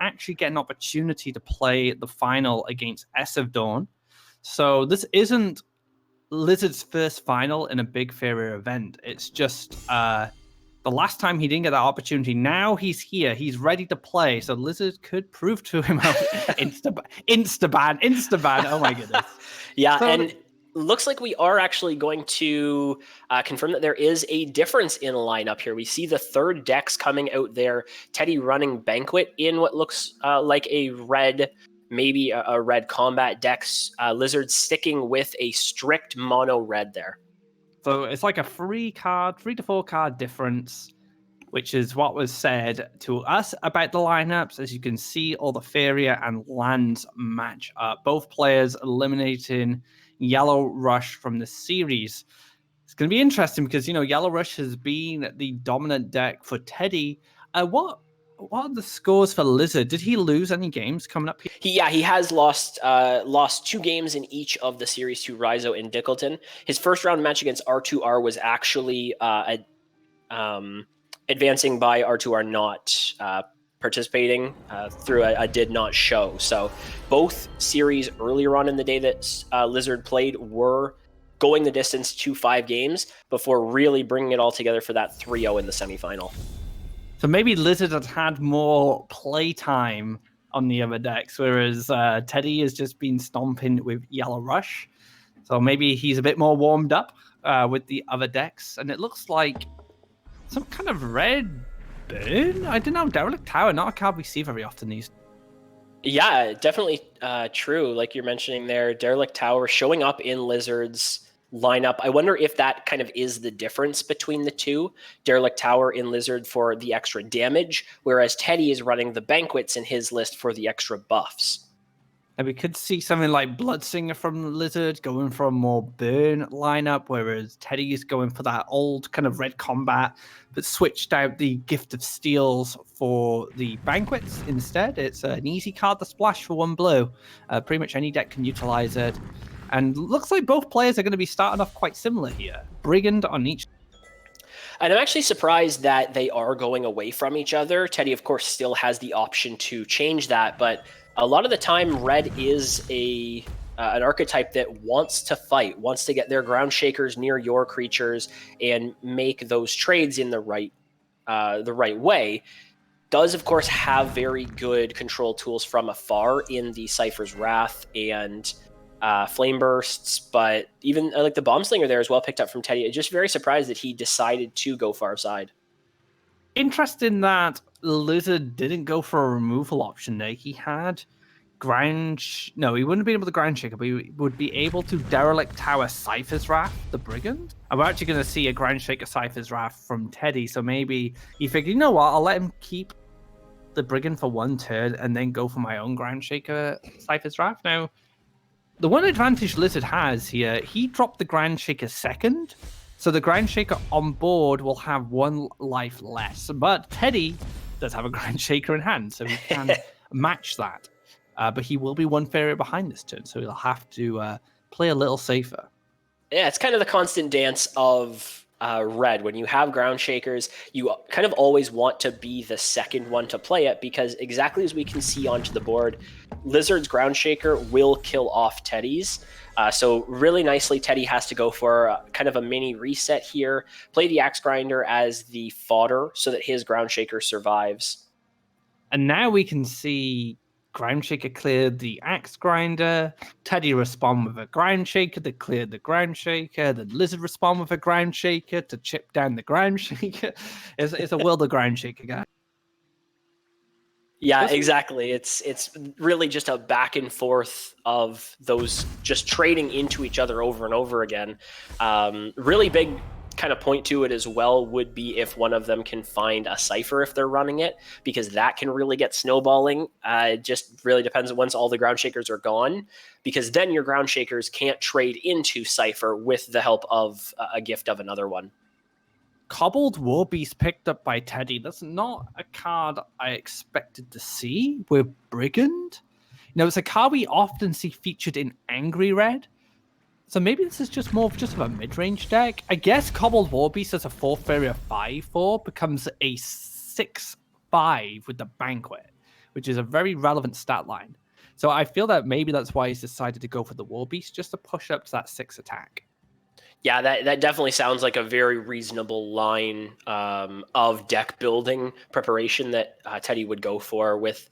actually get an opportunity to play the final against S of Dawn. So this isn't Lizard's first final in a big Furia event. It's just the last time he didn't get that opportunity. Now he's here. He's ready to play. So Lizard could prove to him out. Insta-ban. Oh my goodness. Yeah, so, and looks like we are actually going to confirm that there is a difference in lineup here. We see the third Dex coming out there. Teddy running Banquet in what looks like a red, maybe a red combat Dex. Lizard sticking with a strict mono red there. So it's like a 3 to 4 card difference, which is what was said to us about the lineups. As you can see, all the Furia and lands match up. Both players eliminating Yellow Rush from the series. It's going to be interesting because, Yellow Rush has been the dominant deck for Teddy. What are the scores for Lizard? Did he lose any games coming up here? He has lost 2 games in each of the series to Rizo and Dickleton. His first round match against R2R was actually advancing by R2R not participating through a did not show. So both series earlier on in the day that Lizard played were going the distance to 5 games before really bringing it all together for that 3-0 in the semifinal. So maybe Lizard had more playtime on the other decks, whereas Teddy has just been stomping with Yellow Rush. So maybe he's a bit more warmed up with the other decks. And it looks like some kind of red burn? I don't know, Derelict Tower, not a card we see very often these. Yeah, definitely true. Like you're mentioning there, Derelict Tower showing up in Lizard's lineup. I wonder if that kind of is the difference between the two. Derelict Tower in Lizard for the extra damage, whereas Teddy is running the Banquets in his list for the extra buffs. And we could see something like Bloodsinger from Lizard going for a more burn lineup, whereas Teddy is going for that old kind of red combat, but switched out the Gift of Steels for the Banquets instead. It's an easy card to splash for 1 blue. Pretty much any deck can utilize it. And looks like both players are going to be starting off quite similar here. Brigand on each. And I'm actually surprised that they are going away from each other. Teddy, of course, still has the option to change that, but a lot of the time, red is an archetype that wants to fight, wants to get their ground shakers near your creatures and make those trades in the right way. Does, of course, have very good control tools from afar in the Cypher's Wrath and Flame Bursts, but even like the Bomb Slinger there as well picked up from Teddy. Just very surprised that he decided to go far side. Interesting that Lizard didn't go for a removal option there. He had No, he wouldn't be able to Ground Shaker, but he would be able to Derelict Tower Cypher's Wrath, the Brigand. And we're actually going to see a Ground Shaker Cypher's Wrath from Teddy, so maybe he figured, you know what, I'll let him keep the Brigand for 1 turn and then go for my own Ground Shaker Cypher's Wrath. Now, the one advantage Lizard has here, he dropped the Ground Shaker second, so the Ground Shaker on board will have 1 life less. But Teddy does have a Ground Shaker in hand, so he can match that. But he will be 1 Furia behind this turn, so he'll have to play a little safer. Yeah, it's kind of the constant dance of red. When you have Ground Shakers, you kind of always want to be the second one to play it, because exactly as we can see onto the board, Lizard's Ground Shaker will kill off Teddy's. So really nicely, Teddy has to go for kind of a mini reset here, play the Axe Grinder as the fodder so that his Ground Shaker survives. And now we can see Ground Shaker cleared the Axe Grinder, Teddy respond with a Ground Shaker that cleared the Ground Shaker, then Lizard respond with a Ground Shaker to chip down the Ground Shaker. It's a world of Ground Shaker, guys. Yeah, exactly. It's really just a back and forth of those just trading into each other over and over again. Really big kind of point to it as well would be if one of them can find a Cypher if they're running it, because that can really get snowballing. It just really depends once all the Ground Shakers are gone, because then your Ground Shakers can't trade into Cypher with the help of a gift of another one. Cobbled Warbeast picked up by Teddy. That's not a card I expected to see with Brigand. It's a card we often see featured in Angry Red. So maybe this is just more of a mid-range deck. I guess Cobbled Warbeast as a 4 Furia 5/4 becomes a 6/5 with the Banquet, which is a very relevant stat line. So I feel that maybe that's why he's decided to go for the War Beast, just to push up to that 6 attack. Yeah, that definitely sounds like a very reasonable line of deck building preparation that Teddy would go for, with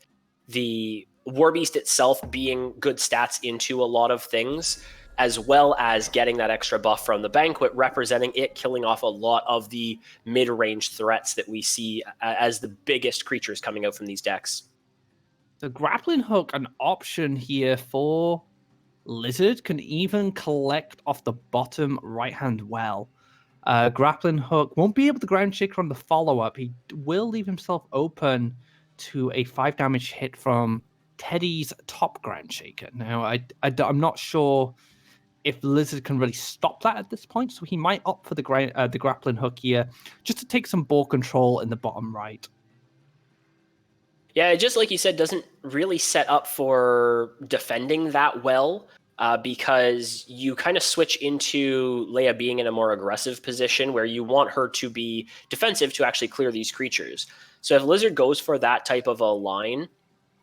the War Beast itself being good stats into a lot of things, as well as getting that extra buff from the Banquet, representing it killing off a lot of the mid-range threats that we see as the biggest creatures coming out from these decks. The Grappling Hook, an option here for Lizard, can even collect off the bottom right-hand well. Grappling Hook won't be able to Ground Shaker on the follow-up. He will leave himself open to a 5 damage hit from Teddy's top Ground Shaker. Now, I'm not sure if Lizard can really stop that at this point, so he might opt for the Grappling Hook here, just to take some ball control in the bottom right. Yeah, just like you said, doesn't really set up for defending that well, because you kind of switch into Leia being in a more aggressive position where you want her to be defensive to actually clear these creatures. So if Lizard goes for that type of a line,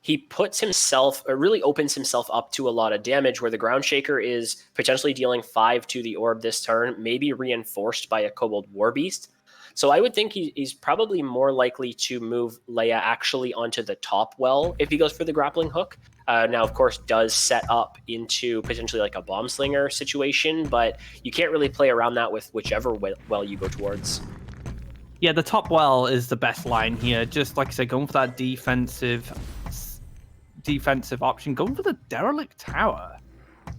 he puts himself, or really opens himself up to a lot of damage, where the Ground Shaker is potentially dealing 5 to the orb this turn, maybe reinforced by a Kobold War Beast. So I would think he's probably more likely to move Leia actually onto the top well if he goes for the Grappling Hook. Now, of course, does set up into potentially like a Bomb Slinger situation, but you can't really play around that with whichever well you go towards. Yeah, the top well is the best line here. Just like I said, going for that defensive option, going for the Derelict Tower.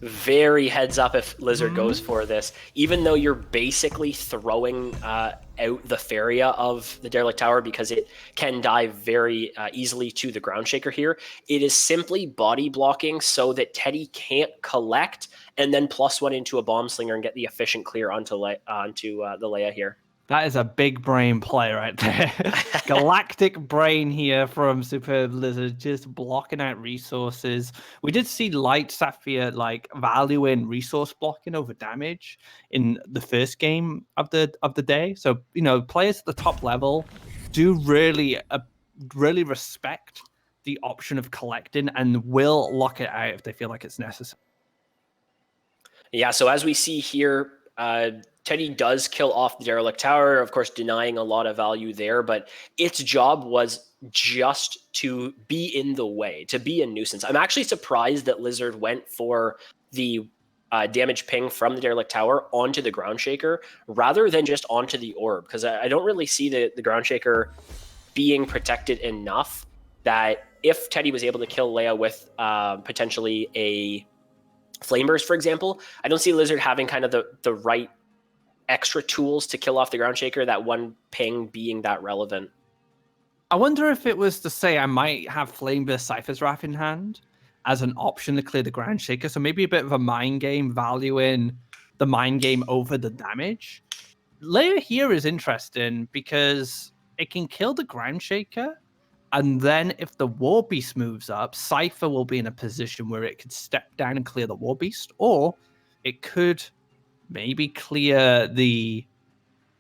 Very heads up if Lizard goes for this. Even though you're basically throwing out the Feria of the Derelict Tower, because it can die very easily to the Ground Shaker here, it is simply body blocking so that Teddy can't collect and then +1 into a Bomb Slinger and get the efficient clear onto the Leia here. That is a big brain play right there. Galactic brain here from SuperbLizard, just blocking out resources. We did see Light Sapphire like valuing resource blocking over damage in the first game of the day. So, you know, players at the top level do really respect the option of collecting and will lock it out if they feel like it's necessary. Yeah, so as we see here, Teddy does kill off the Derelict Tower, of course, denying a lot of value there, but its job was just to be in the way, to be a nuisance. I'm actually surprised that Lizard went for the damage ping from the Derelict Tower onto the Ground Shaker rather than just onto the orb, because I don't really see the Ground Shaker being protected enough that if Teddy was able to kill Leia with potentially a Flame Burst, for example, I don't see Lizard having kind of the right extra tools to kill off the Ground Shaker, that one ping being that relevant. I wonder if it was to say I might have Flame Burst Cypher's Wrath in hand as an option to clear the Ground Shaker. So maybe a bit of a mind game, valuing the mind game over the damage. Leia here is interesting because it can kill the Ground Shaker. And then if the War Beast moves up, Cypher will be in a position where it could step down and clear the War Beast. Or it could maybe clear the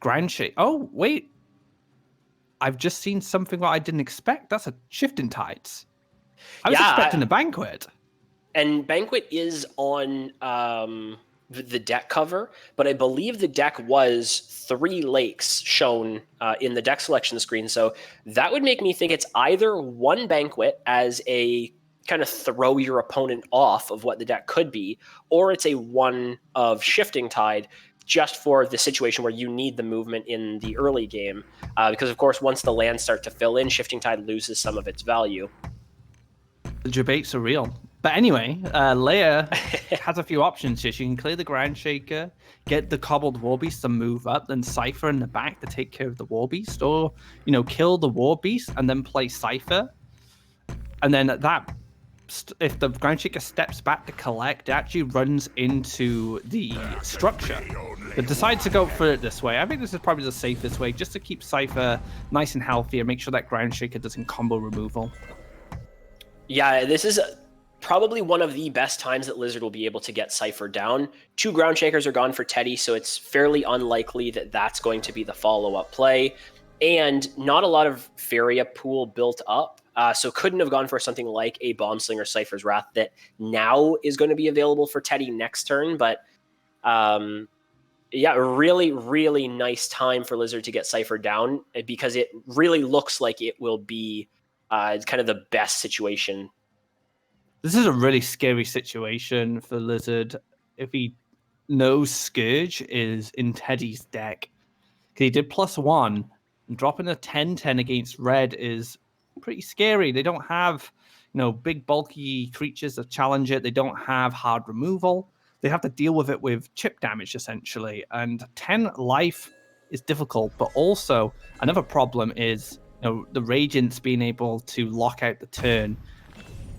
Ground Shaker. Oh, wait. I've just seen something that I didn't expect. That's a Shifting Tides. I was expecting a Banquet. And Banquet is on the deck cover, but I believe the deck was 3 lakes shown in the deck selection screen. So that would make me think it's either 1 Banquet as a kind of throw your opponent off of what the deck could be, or it's a 1 of Shifting Tide, just for the situation where you need the movement in the early game. Because, of course, once the lands start to fill in, Shifting Tide loses some of its value. The debates are real. But anyway, Leia has a few options here. She can clear the Ground Shaker, get the Cobbled War Beast to move up, then Cypher in the back to take care of the War Beast, or, you know, kill the War Beast and then play Cypher. And then at that, if the Ground Shaker steps back to collect, it actually runs into the structure. But decides to go for it this way. I think this is probably the safest way, just to keep Cypher nice and healthy and make sure that Ground Shaker doesn't combo removal. Yeah, this is probably one of the best times that Lizard will be able to get Cypher down. 2 Ground Shakers are gone for Teddy, so it's fairly unlikely that that's going to be the follow-up play. And not a lot of Feria pool built up. So couldn't have gone for something like a Bomb Slinger Cypher's Wrath that now is going to be available for Teddy next turn. But yeah, really, really nice time for Lizard to get Cypher down, because it really looks like it will be kind of the best situation. This is a really scary situation for Lizard if he knows Scourge is in Teddy's deck. Because he did +1, and dropping a 10/10 against Red is pretty scary. They don't have, big bulky creatures that challenge it. They don't have hard removal. They have to deal with it with chip damage, essentially. And 10 life is difficult, but also another problem is the Radiance being able to lock out the turn.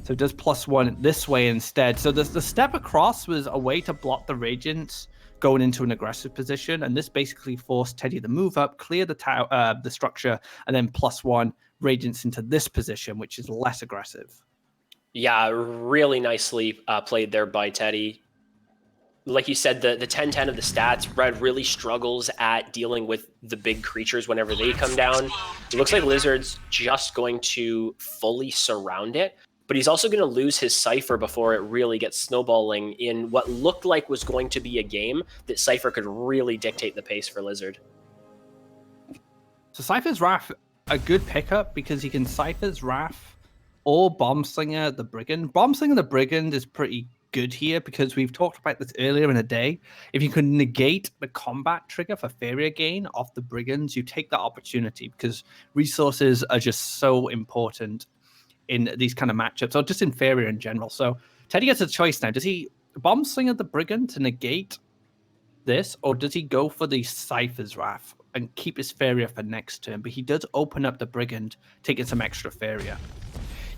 So it does +1 this way instead. So the step across was a way to block the Radiance going into an aggressive position, and this basically forced Teddy to move up, clear the structure, and then +1 Radiance into this position, which is less aggressive. Yeah, really nicely played there by Teddy. Like you said, the 10/10 of the stats, Red really struggles at dealing with the big creatures whenever they come down. It looks like Lizard's just going to fully surround it, but he's also going to lose his Cypher before it really gets snowballing in what looked like was going to be a game that Cypher could really dictate the pace for Lizard. So Cypher's Wrath, a good pickup because he can Cypher's Wrath or Bomb Slinger the Brigand. Bomb Slinger the Brigand is pretty good here because we've talked about this earlier in the day. If you can negate the combat trigger for Faria gain off the Brigands, you take that opportunity because resources are just so important in these kind of matchups, or just in Faria in general. So Teddy gets a choice now. Does he Bomb Slinger the Brigand to negate this, or does he go for the Cypher's Wrath and keep his Faria for next turn? But he does open up the Brigand, taking some extra Faria.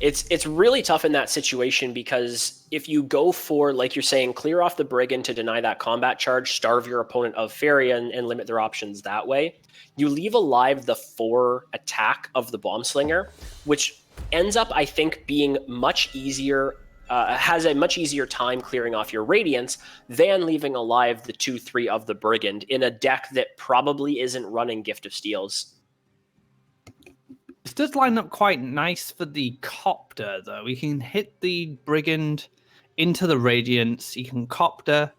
It's really tough in that situation because if you go for, like you're saying, clear off the Brigand to deny that combat charge, starve your opponent of Faria and limit their options that way, you leave alive the 4 attack of the Bomb Slinger, which ends up, I think, being much easier, has a much easier time clearing off your Radiance than leaving alive the 2/3 of the Brigand in a deck that probably isn't running Gift of Steels. This does line up quite nice for the Copter, though. He can hit the Brigand into the Radiance, he can Copter,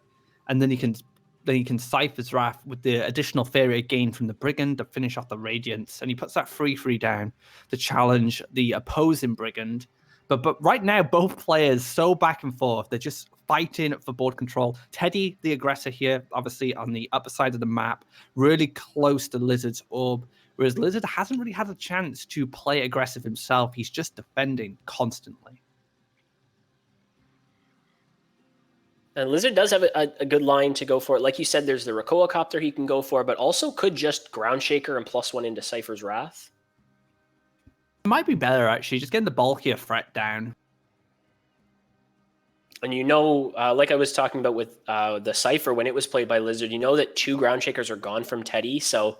and then he can Cypher's Wrath with the additional Faria gain from the Brigand to finish off the Radiance, and he puts that 3/3 down to challenge the opposing Brigand. But right now, both players so back and forth. They're just fighting for board control. Teddy, the aggressor here, obviously on the upper side of the map, really close to Lizard's orb, whereas Lizard hasn't really had a chance to play aggressive himself. He's just defending constantly. And Lizard does have a good line to go for. Like you said, there's the Rakoa Copter he can go for, but also could just Ground Shaker and +1 into Cypher's Wrath. It might be better, actually, just getting the bulkier threat down. And like I was talking about with the Cypher, when it was played by Lizard, that 2 Ground Shakers are gone from Teddy, so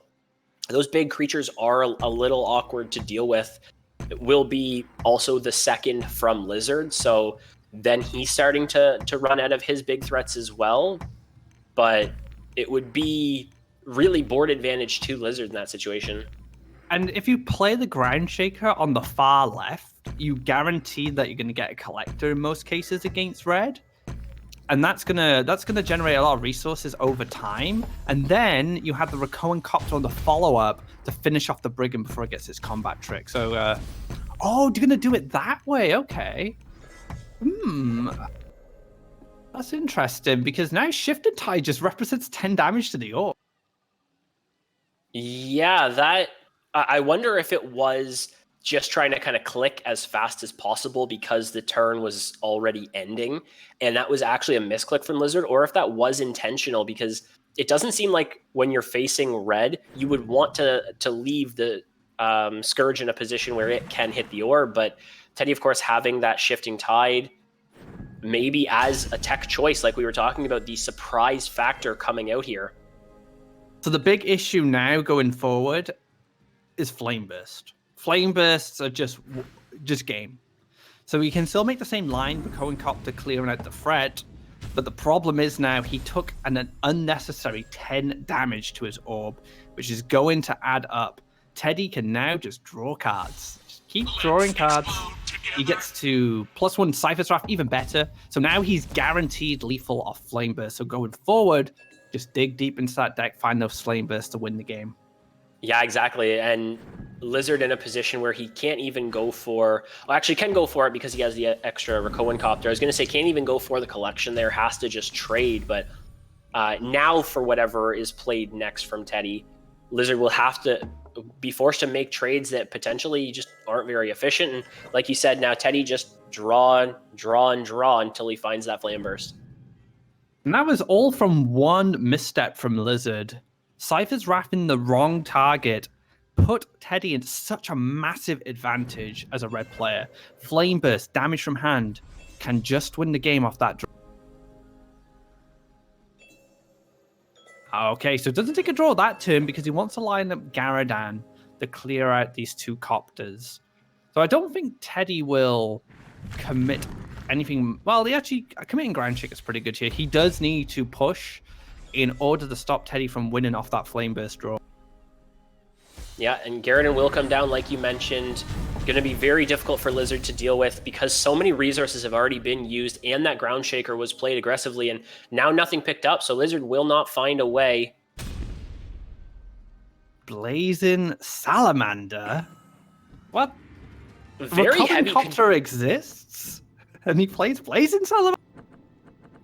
those big creatures are a little awkward to deal with. It will be also the second from Lizard, so then he's starting to run out of his big threats as well. But it would be really board advantage to Lizard in that situation. And if you play the Ground Shaker on the far left, you guarantee that you're going to get a Collector in most cases against Red. And that's gonna generate a lot of resources over time. And then you have the Rakoan Copter on the follow-up to finish off the Brigand before it gets its combat trick. So, you're going to do it that way? Okay. That's interesting, because now Shifted Tide just represents 10 damage to the orb. Yeah, I wonder if it was just trying to kind of click as fast as possible because the turn was already ending, and that was actually a misclick from Lizard, or if that was intentional, because it doesn't seem like when you're facing Red, you would want to leave the Scourge in a position where it can hit the orb, but Teddy, of course, having that Shifting Tide, maybe as a tech choice, like we were talking about, the surprise factor coming out here. So the big issue now going forward is Flame Burst. Flame Bursts are just game. So we can still make the same line for Rakoan Copter clearing out the threat, but the problem is now he took an unnecessary 10 damage to his orb, which is going to add up. Teddy can now just draw cards. Just keep drawing cards. He gets to +1 Cypher's Wrath, even better. So now he's guaranteed lethal off Flame Burst. So going forward, just dig deep into that deck, find those Flame Bursts to win the game. Yeah, exactly. And Lizard in a position where he can't even go for... Well, actually can go for it because he has the extra Rakoan Copter. I was going to say can't even go for the collection there, has to just trade. But now for whatever is played next from Teddy, Lizard will have to be forced to make trades that potentially just aren't very efficient. And like you said, now Teddy just draw until he finds that Flame Burst. And that was all from one misstep from Lizard. Cypher's Wrath in the wrong target put Teddy in such a massive advantage as a red player. Flame Burst, damage from hand, can just win the game off that draw. Okay, so doesn't take a draw that turn because he wants to line up Garadan to clear out these two Copters. So I don't think Teddy will commit anything. Well, committing Ground Shake is pretty good here. He does need to push in order to stop Teddy from winning off that Flame Burst draw. Yeah, and Garadan will come down, like you mentioned. Going to be very difficult for Lizard to deal with because so many resources have already been used and that Ground Shaker was played aggressively and now nothing picked up, so Lizard will not find a way. Blazing Salamander? What? Very heavy Copter exists? And he plays Blazing Salamander?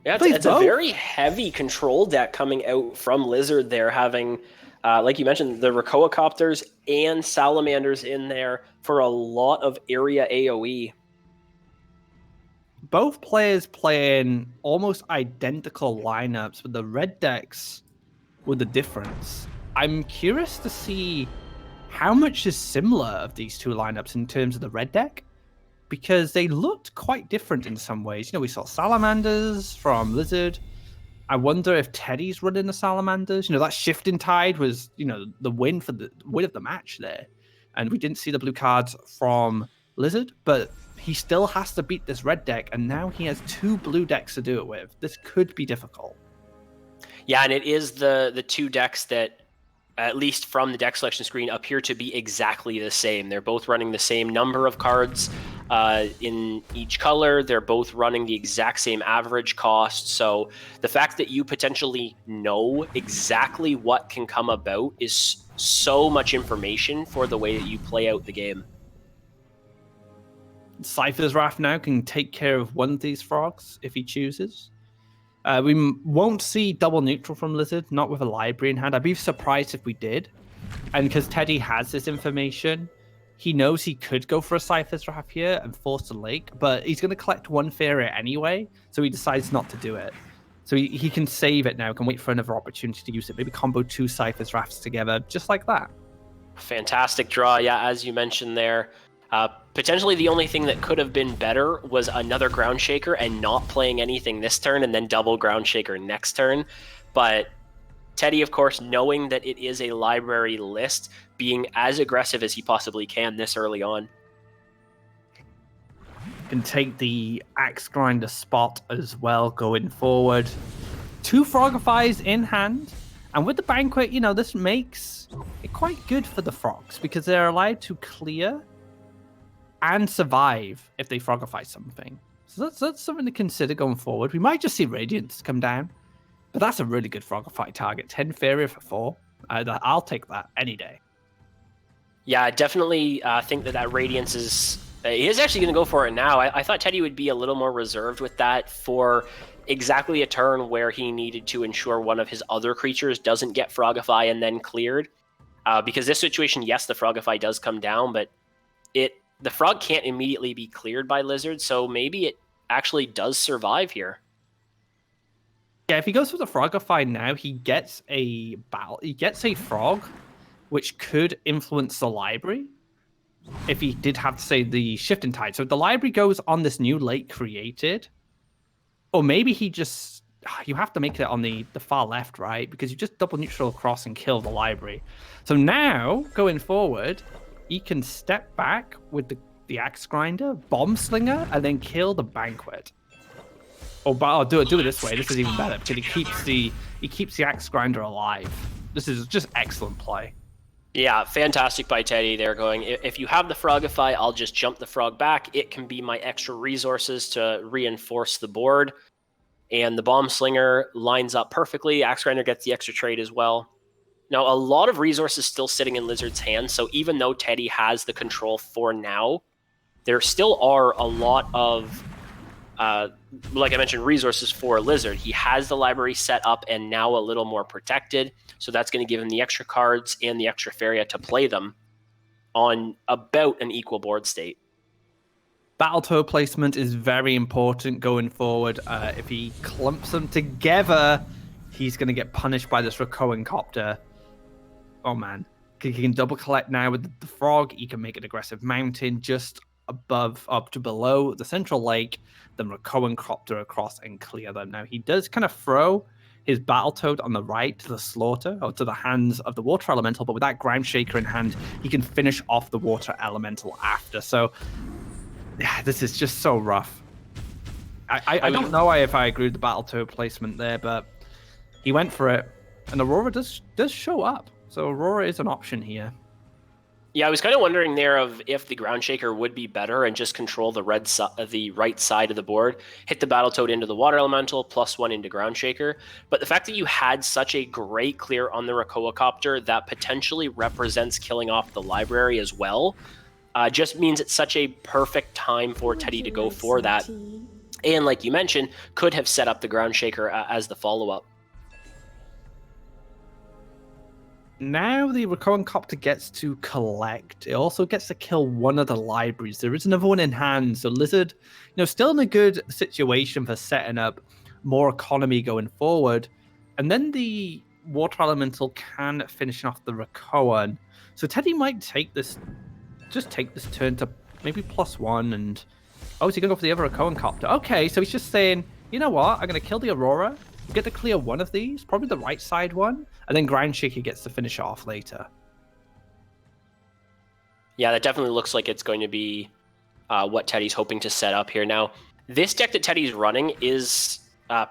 Yeah, it's a very heavy control deck coming out from Lizard there, having... like you mentioned, the Rakoa Copters and Salamanders in there for a lot of area AoE. Both players playing almost identical lineups, but the red decks were the difference. I'm curious to see how much is similar of these two lineups in terms of the red deck, because they looked quite different in some ways. You know, we saw Salamanders from Lizard. I wonder if Teddy's running the Salamanders. You know, that Shifting Tide was, you know, the win for the win of the match there. And we didn't see the blue cards from Lizard, but he still has to beat this red deck, and now he has two blue decks to do it with. This could be difficult. Yeah, and it is the two decks that, at least from the deck selection screen, appear to be exactly the same. They're both running the same number of cards in each color. They're both running the exact same average cost. So the fact that you potentially know exactly what can come about is so much information for the way that you play out the game. Cypher's Wrath now can take care of one of these frogs if he chooses. We won't see double neutral from Lizard, not with a library in hand. I'd be surprised if we did. And because Teddy has this information, he knows he could go for a Cypher's Wrath here and force a lake, but he's going to collect one Fairy anyway, so he decides not to do it. So he can save it now, can wait for another opportunity to use it. Maybe combo two Cypher's Wraths together, just like that. Fantastic draw, yeah, as you mentioned there. Potentially the only thing that could have been better was another Ground Shaker and not playing anything this turn and then double Ground Shaker next turn. But Teddy, of course, knowing that it is a library list, being as aggressive as he possibly can this early on. Can take the Axe Grinder spot as well going forward. Two Frogifies in hand. And with the Banquet, you know, this makes it quite good for the frogs because they're allowed to clear and survive if they Frogify something. So that's something to consider going forward. We might just see Radiance come down, but that's a really good Frogify target. 10 Fairy for 4. I'll take that any day. Yeah, I definitely think that Radiance is... he is actually going to go for it now. I thought Teddy would be a little more reserved with that for exactly a turn where he needed to ensure one of his other creatures doesn't get Frogify and then cleared. Because this situation, yes, the Frogify does come down, but the frog can't immediately be cleared by Lizard, so maybe it actually does survive here. Yeah, if he goes for the Frogify now, he gets a frog, which could influence the library. If he did have to say the Shifting Tide. So if the library goes on this new lake created, or maybe he just... You have to make it on the far left, right? Because you just double neutral across and kill the library. So now, going forward, he can step back with the Axe Grinder, Bomb Slinger, and then kill the Banquet. Or do it this way. This is even better because he keeps the Axe Grinder alive. This is just excellent play. Yeah, fantastic by Teddy. They're going, if you have the Frogify, I'll just jump the Frog back. It can be my extra resources to reinforce the board. And the Bomb Slinger lines up perfectly. Axe Grinder gets the extra trade as well. Now, a lot of resources still sitting in Lizard's hands, so even though Teddy has the control for now, there still are a lot of, like I mentioned, resources for Lizard. He has the library set up and now a little more protected, so that's going to give him the extra cards and the extra Feria to play them on about an equal board state. Battletoad placement is very important going forward. If he clumps them together, he's going to get punished by this Rakoan Copter. Oh, man. He can double collect now with the Frog. He can make an aggressive mountain just above, up to below the central lake, then Rakoan Copter across and clear them. Now, he does kind of throw his Battletoad on the right to the slaughter, or to the hands of the Water Elemental, but with that Ground Shaker in hand, he can finish off the Water Elemental after. So, yeah, this is just so rough. I don't know if I agree with the Battletoad placement there, but he went for it. And Aurora does show up. So Aurora is an option here. Yeah, I was kind of wondering there of if the Ground Shaker would be better and just control the right side of the board, hit the Battletoad into the Water Elemental, +1 into Ground Shaker. But the fact that you had such a great clear on the Rakoa Copter that potentially represents killing off the library as well, just means it's such a perfect time for Teddy to go for that. And like you mentioned, could have set up the Ground Shaker as the follow-up. Now the Rakoan Copter gets to collect. It also gets to kill one of the libraries. There is another one in hand. So Lizard, still in a good situation for setting up more economy going forward. And then the Water Elemental can finish off the Rakoan. So Teddy might take this turn to maybe +1 and... Oh, is he going to go for the other Rakoan Copter? Okay, so he's just saying, you know what? I'm going to kill the Aurora, get to clear one of these, probably the right side one, and then Ground Shaker gets to finish off later. Yeah, that definitely looks like it's going to be what Teddy's hoping to set up here. Now, this deck that Teddy's running is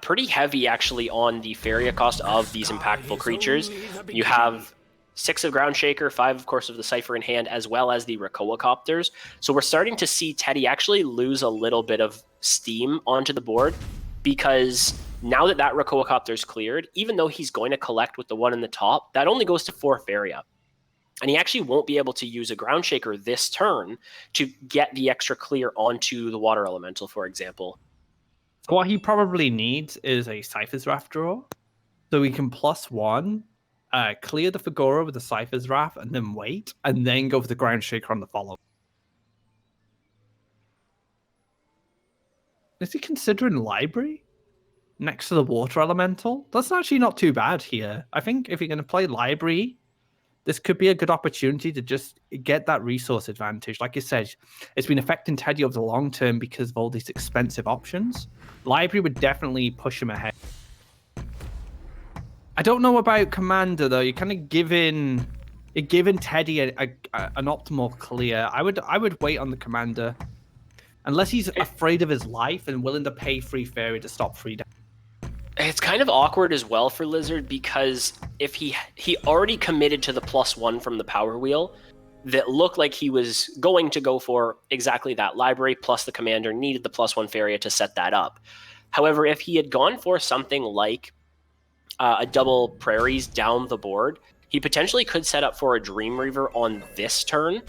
pretty heavy, actually, on the Feria cost of these impactful creatures. You have 6 of Ground Shaker, 5, of course, of the Cypher in hand, as well as the Rakoa Copters. So we're starting to see Teddy actually lose a little bit of steam onto the board, because now that Rakoa Copter is cleared, even though he's going to collect with the one in the top, that only goes to 4 Feria. And he actually won't be able to use a Ground Shaker this turn to get the extra clear onto the Water Elemental, for example. So what he probably needs is a Cypher's Wrath draw, so he can +1, clear the Fagora with the Cypher's Wrath, and then wait, and then go for the Ground Shaker on the follow. Is he considering Library next to the Water Elemental? That's actually not too bad here. I think if you're going to play Library, this could be a good opportunity to just get that resource advantage. Like you said, it's been affecting Teddy over the long term because of all these expensive options. Library would definitely push him ahead. I don't know about Commander, though. You're kind of giving Teddy an optimal clear. I would wait on the Commander. Unless he's afraid of his life and willing to pay 3 Fairy to stop 3 damage. It's kind of awkward as well for Lizard, because if he already committed to the +1 from the Power Wheel, that looked like he was going to go for exactly that library, plus the Commander needed the +1 Feria to set that up. However, if he had gone for something like a double Prairies down the board, he potentially could set up for a Dream Reaver on this turn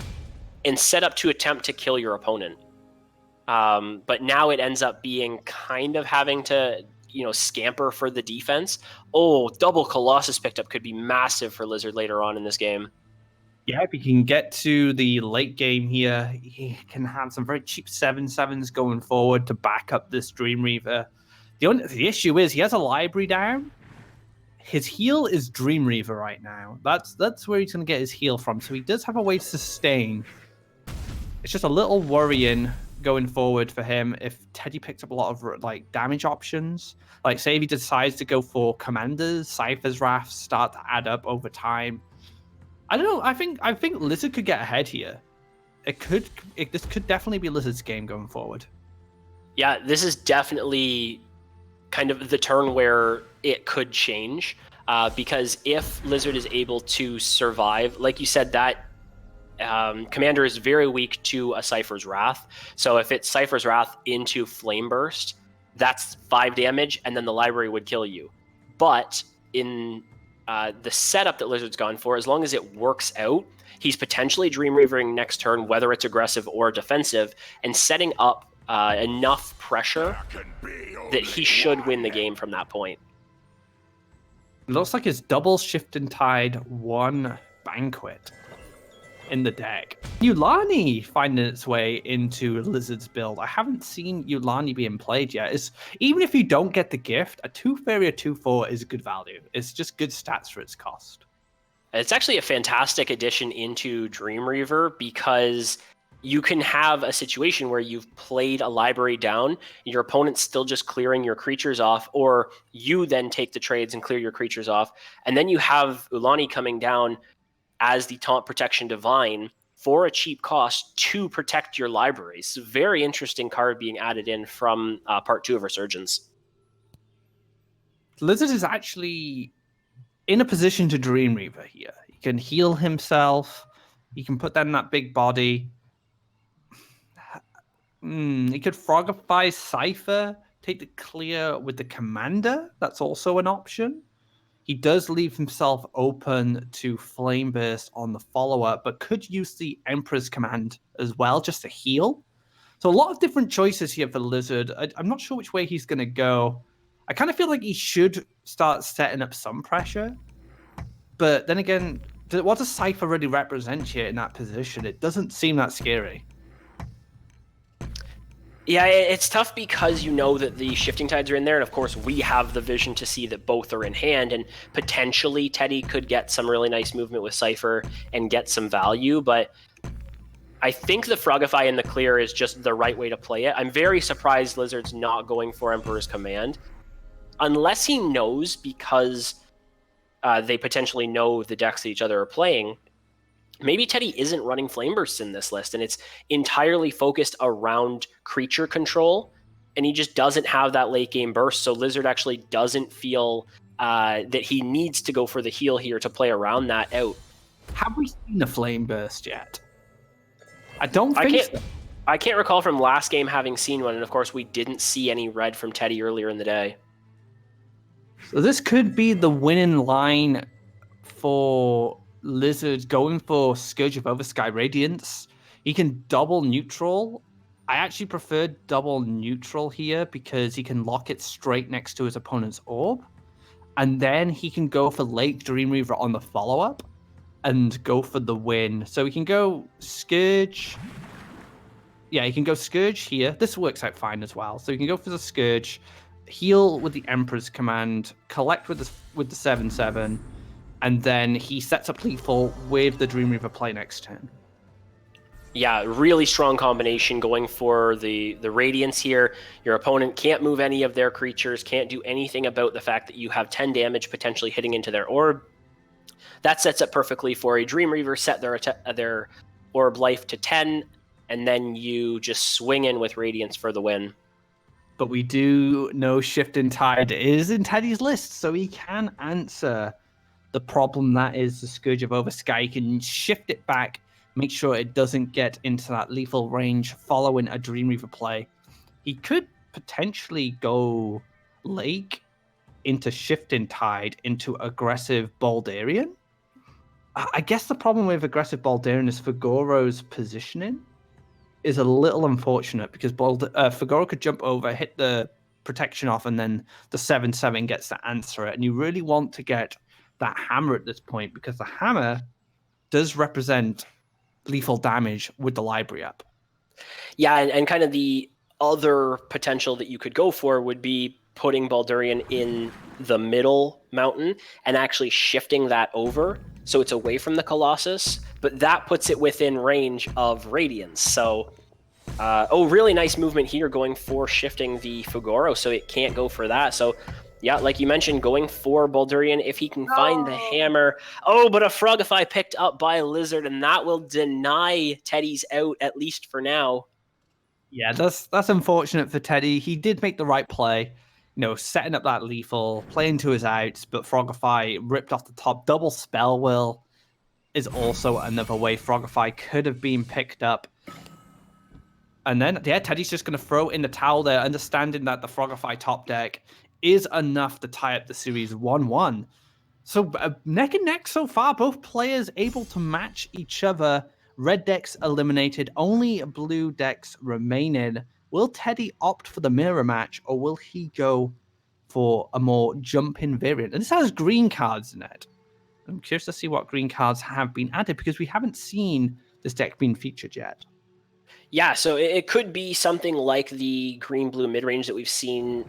and set up to attempt to kill your opponent. But now it ends up being kind of having to, scamper for the defense. Oh, double Colossus picked up could be massive for Lizard later on in this game. Yeah, if he can get to the late game here, he can have some very cheap 7/7s going forward to back up this Dream Reaver. The issue is he has a library down. His heal is Dream Reaver right now. That's where he's going to get his heal from. So he does have a way to sustain. It's just a little worrying going forward for him if Teddy picks up a lot of damage options. Like, say if he decides to go for Commanders, Cypher's Wrath start to add up over time. I don't know. I think Lizard could get ahead here. This could definitely be Lizard's game going forward. Yeah, this is definitely kind of the turn where it could change. because if Lizard is able to survive, like you said, that Commander is very weak to a Cypher's Wrath. So if it's Cypher's Wrath into Flame Burst, that's 5 damage, and then the library would kill you. But in the setup that Lizard's gone for, as long as it works out, he's potentially Dream Reavering next turn, whether it's aggressive or defensive, and setting up enough pressure that he should win the game from that point. It looks like it's double Shifting Tide, 1 Banquet in the deck. Yulani finding its way into Lizard's build. I haven't seen Yulani being played yet. Even if you don't get the gift, a 2 Fairy or 2/4 is good value. It's just good stats for its cost. It's actually a fantastic addition into Dreamweaver because you can have a situation where you've played a library down, and your opponent's still just clearing your creatures off, or you then take the trades and clear your creatures off, and then you have Ulani coming down as the Taunt Protection Divine for a cheap cost to protect your libraries. Very interesting card being added in from part 2 of Resurgence. Lizard is actually in a position to Dreamweaver here. He can heal himself. He can put down that big body. He could Frogify Cypher, take the clear with the Commander. That's also an option. He does leave himself open to Flame Burst on the follow-up, but could use the Emperor's Command as well, just to heal. So a lot of different choices here for Lizard. I'm not sure which way he's going to go. I kind of feel like he should start setting up some pressure. But then again, what does Cypher really represent here in that position? It doesn't seem that scary. Yeah, it's tough because you know that the Shifting Tides are in there, and of course we have the vision to see that both are in hand, and potentially Teddy could get some really nice movement with Cypher and get some value, but I think the Frogify in the clear is just the right way to play it. I'm very surprised Lizard's not going for Emperor's Command, unless he knows, because they potentially know the decks that each other are playing. Maybe Teddy isn't running Flame Bursts in this list, and it's entirely focused around creature control, and he just doesn't have that late game burst, so Lizard actually doesn't feel that he needs to go for the heal here to play around that out. Have we seen the Flame Burst yet? I don't think so. I can't recall from last game having seen one, and of course we didn't see any red from Teddy earlier in the day. So this could be the winning line for Lizard going for Scourge of Oversky Radiance. He can double neutral. I actually prefer double neutral here because he can lock it straight next to his opponent's orb. And then he can go for late Dreamweaver on the follow-up and go for the win. So he can go Scourge. Yeah, he can go Scourge here. This works out fine as well. So he can go for the Scourge, heal with the Emperor's Command, collect with the 7/7, and then he sets up lethal with the Dreamweaver play next turn. Yeah, really strong combination going for the Radiance here. Your opponent can't move any of their creatures, can't do anything about the fact that you have 10 damage potentially hitting into their orb. That sets up perfectly for a Dreamweaver, set their orb life to 10, and then you just swing in with Radiance for the win. But we do know Shifting Tide is in Teddy's list, so he can answer the problem that is the Scourge of Oversky. He can shift it back, make sure it doesn't get into that lethal range following a Dreamweaver play. He could potentially go Lake into Shifting Tide into aggressive Baldarian. I guess the problem with aggressive Baldarian is Fagoro's positioning is a little unfortunate because Fagoro could jump over, hit the protection off, and then the 7/7 gets to answer it. And you really want to get that hammer at this point because the hammer does represent lethal damage with the library up. Yeah, and kind of the other potential that you could go for would be putting Baldurian in the middle mountain and actually shifting that over so it's away from the Colossus, but that puts it within range of Radiance. So, really nice movement here going for shifting the Fugoro so it can't go for that. So, yeah, like you mentioned, going for Baldurian if he can find the hammer. Oh, but a Frogify picked up by Lizard, and that will deny Teddy's out, at least for now. Yeah, that's unfortunate for Teddy. He did make the right play. setting up that lethal, playing to his outs, but Frogify ripped off the top. Double Spell Will is also another way Frogify could have been picked up. And then, Teddy's just going to throw in the towel there, understanding that the Frogify top deck is enough to tie up the series 1-1. So neck and neck so far, both players able to match each other. Red decks eliminated, only blue decks remaining. Will Teddy opt for the mirror match, or will he go for a more jump-in variant? And this has green cards in it. I'm curious to see what green cards have been added, because we haven't seen this deck being featured yet. Yeah, so it could be something like the green-blue mid-range that we've seen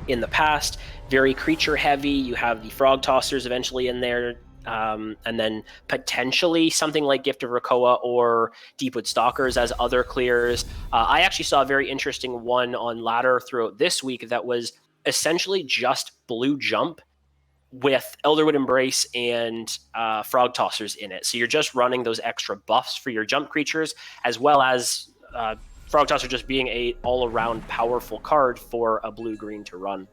in the past. Very creature-heavy. You have the Frog Tossers eventually in there, and then potentially something like Gift of Krakoa or Deepwood Stalkers as other clears. I actually saw a very interesting one on ladder throughout this week that was essentially just blue jump with Elderwood Embrace and Frog Tossers in it. So you're just running those extra buffs for your jump creatures, as well as Frog Tosser just being a all-around powerful card for a blue-green to run.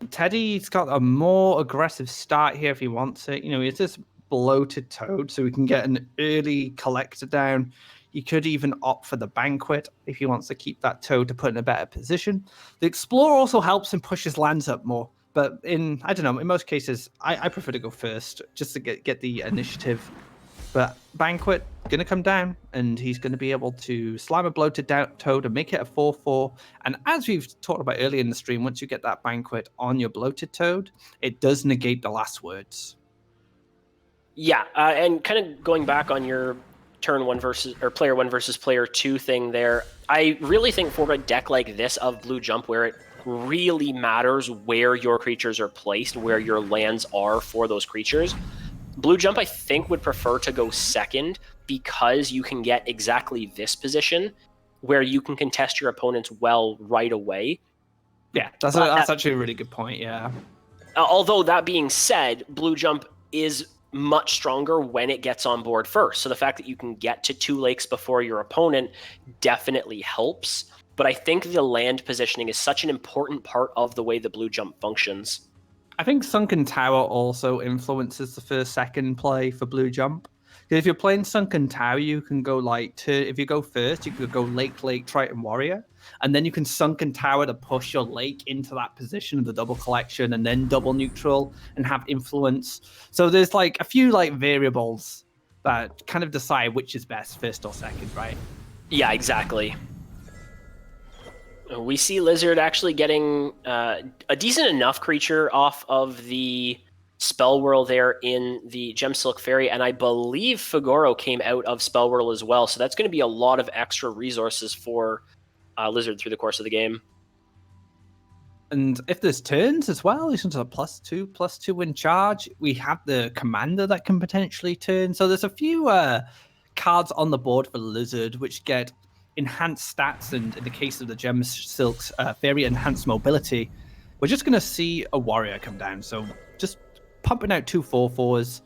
Teddy's got a more aggressive start here if he wants it. It's this bloated Toad, so we can get an early collector down. He could even opt for the Banquet if he wants to keep that Toad to put in a better position. The Explorer also helps him push his lands up more. But in most cases, I prefer to go first just to get the initiative. But Banquet going to come down, and he's going to be able to slam a bloated Toad and make it a 4/4. And as we've talked about earlier in the stream, once you get that Banquet on your bloated Toad, it does negate the last words. Yeah, and kind of going back on your turn one versus or player one versus player two thing there, I really think for a deck like this of blue jump, where it really matters where your creatures are placed, where your lands are for those creatures, blue jump I think would prefer to go second, because you can get exactly this position where you can contest your opponent's well right away. Yeah, that's actually a really good point. Yeah. Although that being said, blue jump is much stronger when it gets on board first. So the fact that you can get to 2 lakes before your opponent definitely helps. But I think the land positioning is such an important part of the way the blue jump functions. I think Sunken Tower also influences the first-second play for blue jump. Because if you're playing Sunken Tower, you can go if you go first, you could go Lake, Triton Warrior, and then you can Sunken Tower to push your lake into that position of the double collection, and then double neutral and have influence. So there's a few variables that kind of decide which is best, first or second, right? Yeah, exactly. We see Lizard actually getting a decent enough creature off of the Spell Whirl there in the Gemsilk Fairy, and I believe Figoro came out of Spell Whirl as well, so that's going to be a lot of extra resources for Lizard through the course of the game. And if there's turns as well, there's a +2/+2 in charge. We have the Commander that can potentially turn, so there's a few cards on the board for Lizard which get enhanced stats, and in the case of the Gemsilk's Fairy, enhanced mobility. We're just going to see a Warrior come down, so just pumping out 2 4/4s.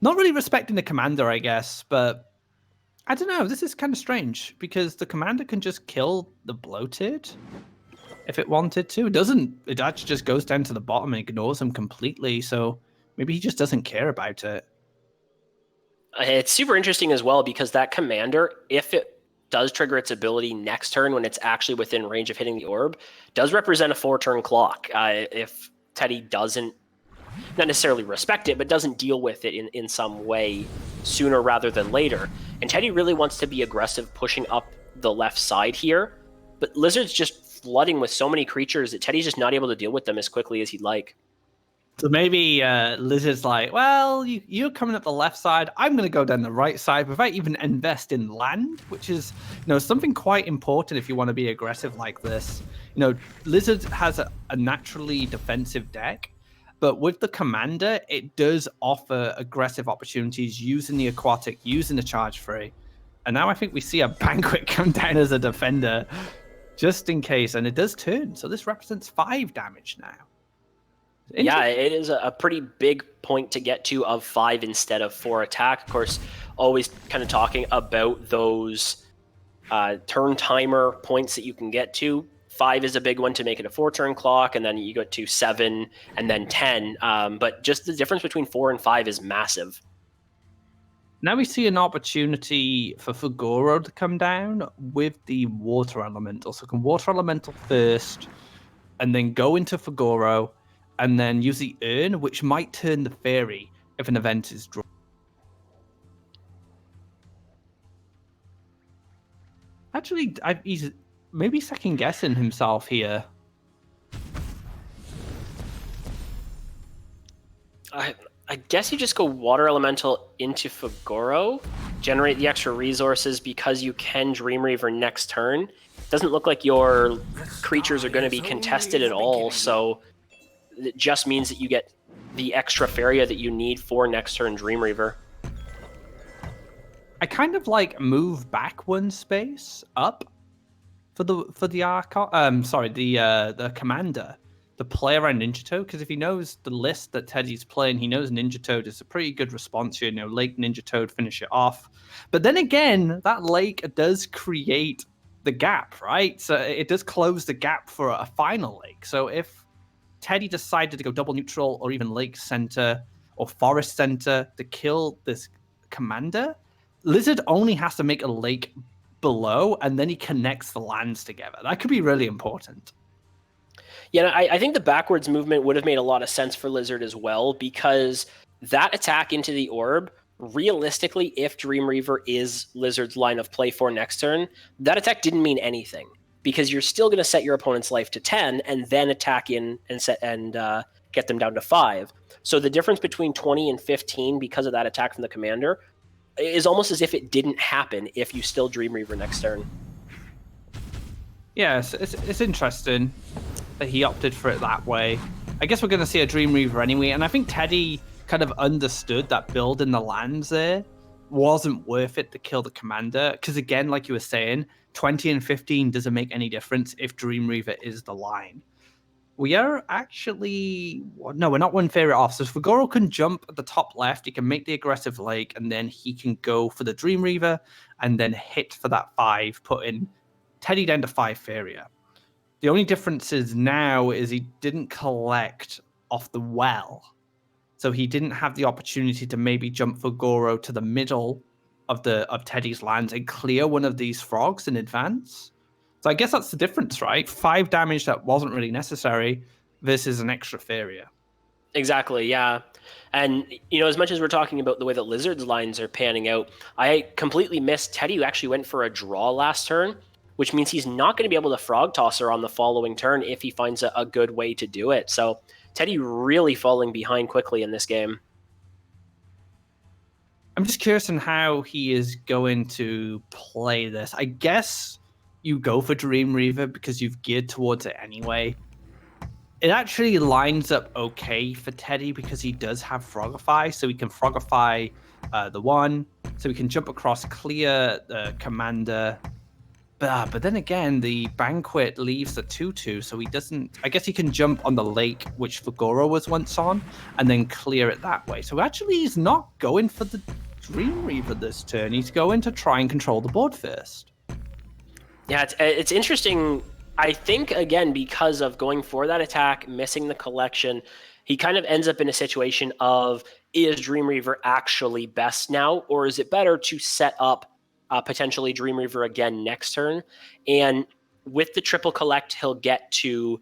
Not really respecting the Commander, I guess, but I don't know. This is kind of strange, because the Commander can just kill the bloated if it wanted to. It actually just goes down to the bottom and ignores him completely, so maybe he just doesn't care about it. It's super interesting as well, because that Commander, if it does trigger its ability next turn when it's actually within range of hitting the orb, does represent a 4-turn clock. If Teddy doesn't, not necessarily respect it, but doesn't deal with it in some way sooner rather than later. And Teddy really wants to be aggressive, pushing up the left side here, but Lizard's just flooding with so many creatures that Teddy's just not able to deal with them as quickly as he'd like. So maybe Lizard's like, well, you're coming up the left side. I'm going to go down the right side without even invest in land, which is, something quite important if you want to be aggressive like this. Lizard has a naturally defensive deck, but with the Commander, it does offer aggressive opportunities using the Aquatic, using the Charge Free. And now I think we see a Banquet come down as a defender, just in case. And it does turn, so this represents 5 damage now. Yeah, it is a pretty big point to get to of 5 instead of 4 attack. Of course, always kind of talking about those turn timer points that you can get to. 5 is a big one to make it a 4-turn clock, and then you go to 7 and then 10. But just the difference between 4 and 5 is massive. Now we see an opportunity for Fugoro to come down with the Water Elemental. So can Water Elemental first, and then go into Fugoro, and then use the Urn, which might turn the Fairy if an event is drawn. Actually, he's maybe second guessing himself here. I guess you just go Water Elemental into Fugoro, generate the extra resources because you can Dream Reaver next turn. Doesn't look like your creatures are going to be contested at all, so it just means that you get the extra Faria that you need for next turn Dream Reaver. I kind of like move back one space up for the Archon. The commander, the play around Ninja Toad, because if he knows the list that Teddy's playing, he knows Ninja Toad is a pretty good response here. Lake Ninja Toad, finish it off. But then again, that Lake does create the gap, right? So it does close the gap for a final Lake. So if Teddy decided to go double neutral or even Lake Center or Forest Center to kill this commander, Lizard only has to make a lake below, and then he connects the lands together. That could be really important. Yeah, I think the backwards movement would have made a lot of sense for Lizard as well, because that attack into the orb, realistically, if Dream Reaver is Lizard's line of play for next turn, that attack didn't mean anything, because you're still going to set your opponent's life to 10 and then attack in and get them down to 5. So the difference between 20 and 15 because of that attack from the commander is almost as if it didn't happen if you still Dream Reaver next turn. Yeah, it's interesting that he opted for it that way. I guess we're going to see a Dream Reaver anyway, and I think Teddy kind of understood that building the lands there wasn't worth it to kill the commander, because again, like you were saying, 20 and 15 doesn't make any difference if Dream Reaver is the line. We are actually... No, we're not one favorite off. So Fugoro can jump at the top left. He can make the aggressive lake, and then he can go for the Dream Reaver and then hit for that 5, putting Teddy down to 5 Faria. The only difference is now is he didn't collect off the well. So he didn't have the opportunity to maybe jump Fugoro to the middle of Teddy's lands and clear one of these frogs in advance. So I guess that's the difference, right? 5 damage that wasn't really necessary versus an extra Faria. Exactly, yeah. And, as much as we're talking about the way that Lizard's lines are panning out, I completely missed Teddy, who actually went for a draw last turn, which means he's not going to be able to Frog Tosser on the following turn if he finds a good way to do it. So Teddy really falling behind quickly in this game. I'm just curious on how he is going to play this. I guess you go for Dream Reaver because you've geared towards it anyway. It actually lines up okay for Teddy because he does have Frogify, so he can Frogify the 1, so he can jump across, clear the commander. But then again, the Banquet leaves the 2/2, so he doesn't... I guess he can jump on the lake, which Fugoro was once on, and then clear it that way. So actually, he's not going for the Dream Reaver this turn. He's going to try and control the board first. Yeah, it's interesting. I think, again, because of going for that attack, missing the collection, he kind of ends up in a situation of, is Dream Reaver actually best now, or is it better to set up potentially Dream Reaver again next turn? And with the triple collect, he'll get to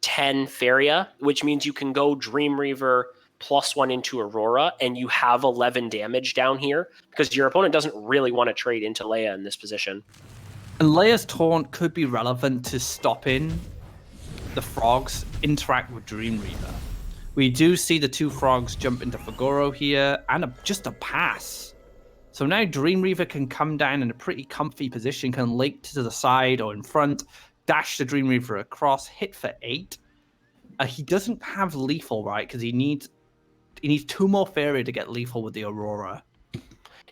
10 Faria, which means you can go Dream Reaver +1 into Aurora, and you have 11 damage down here, because your opponent doesn't really want to trade into Leia in this position. And Leia's Taunt could be relevant to stopping the frogs interact with Dream Reaver. We do see the 2 frogs jump into Fugoro here, and just a pass. So now Dream Reaver can come down in a pretty comfy position, can lake to the side or in front, dash the Dream Reaver across, hit for 8. He doesn't have lethal, right? Because he needs 2 more Faria to get lethal with the Aurora.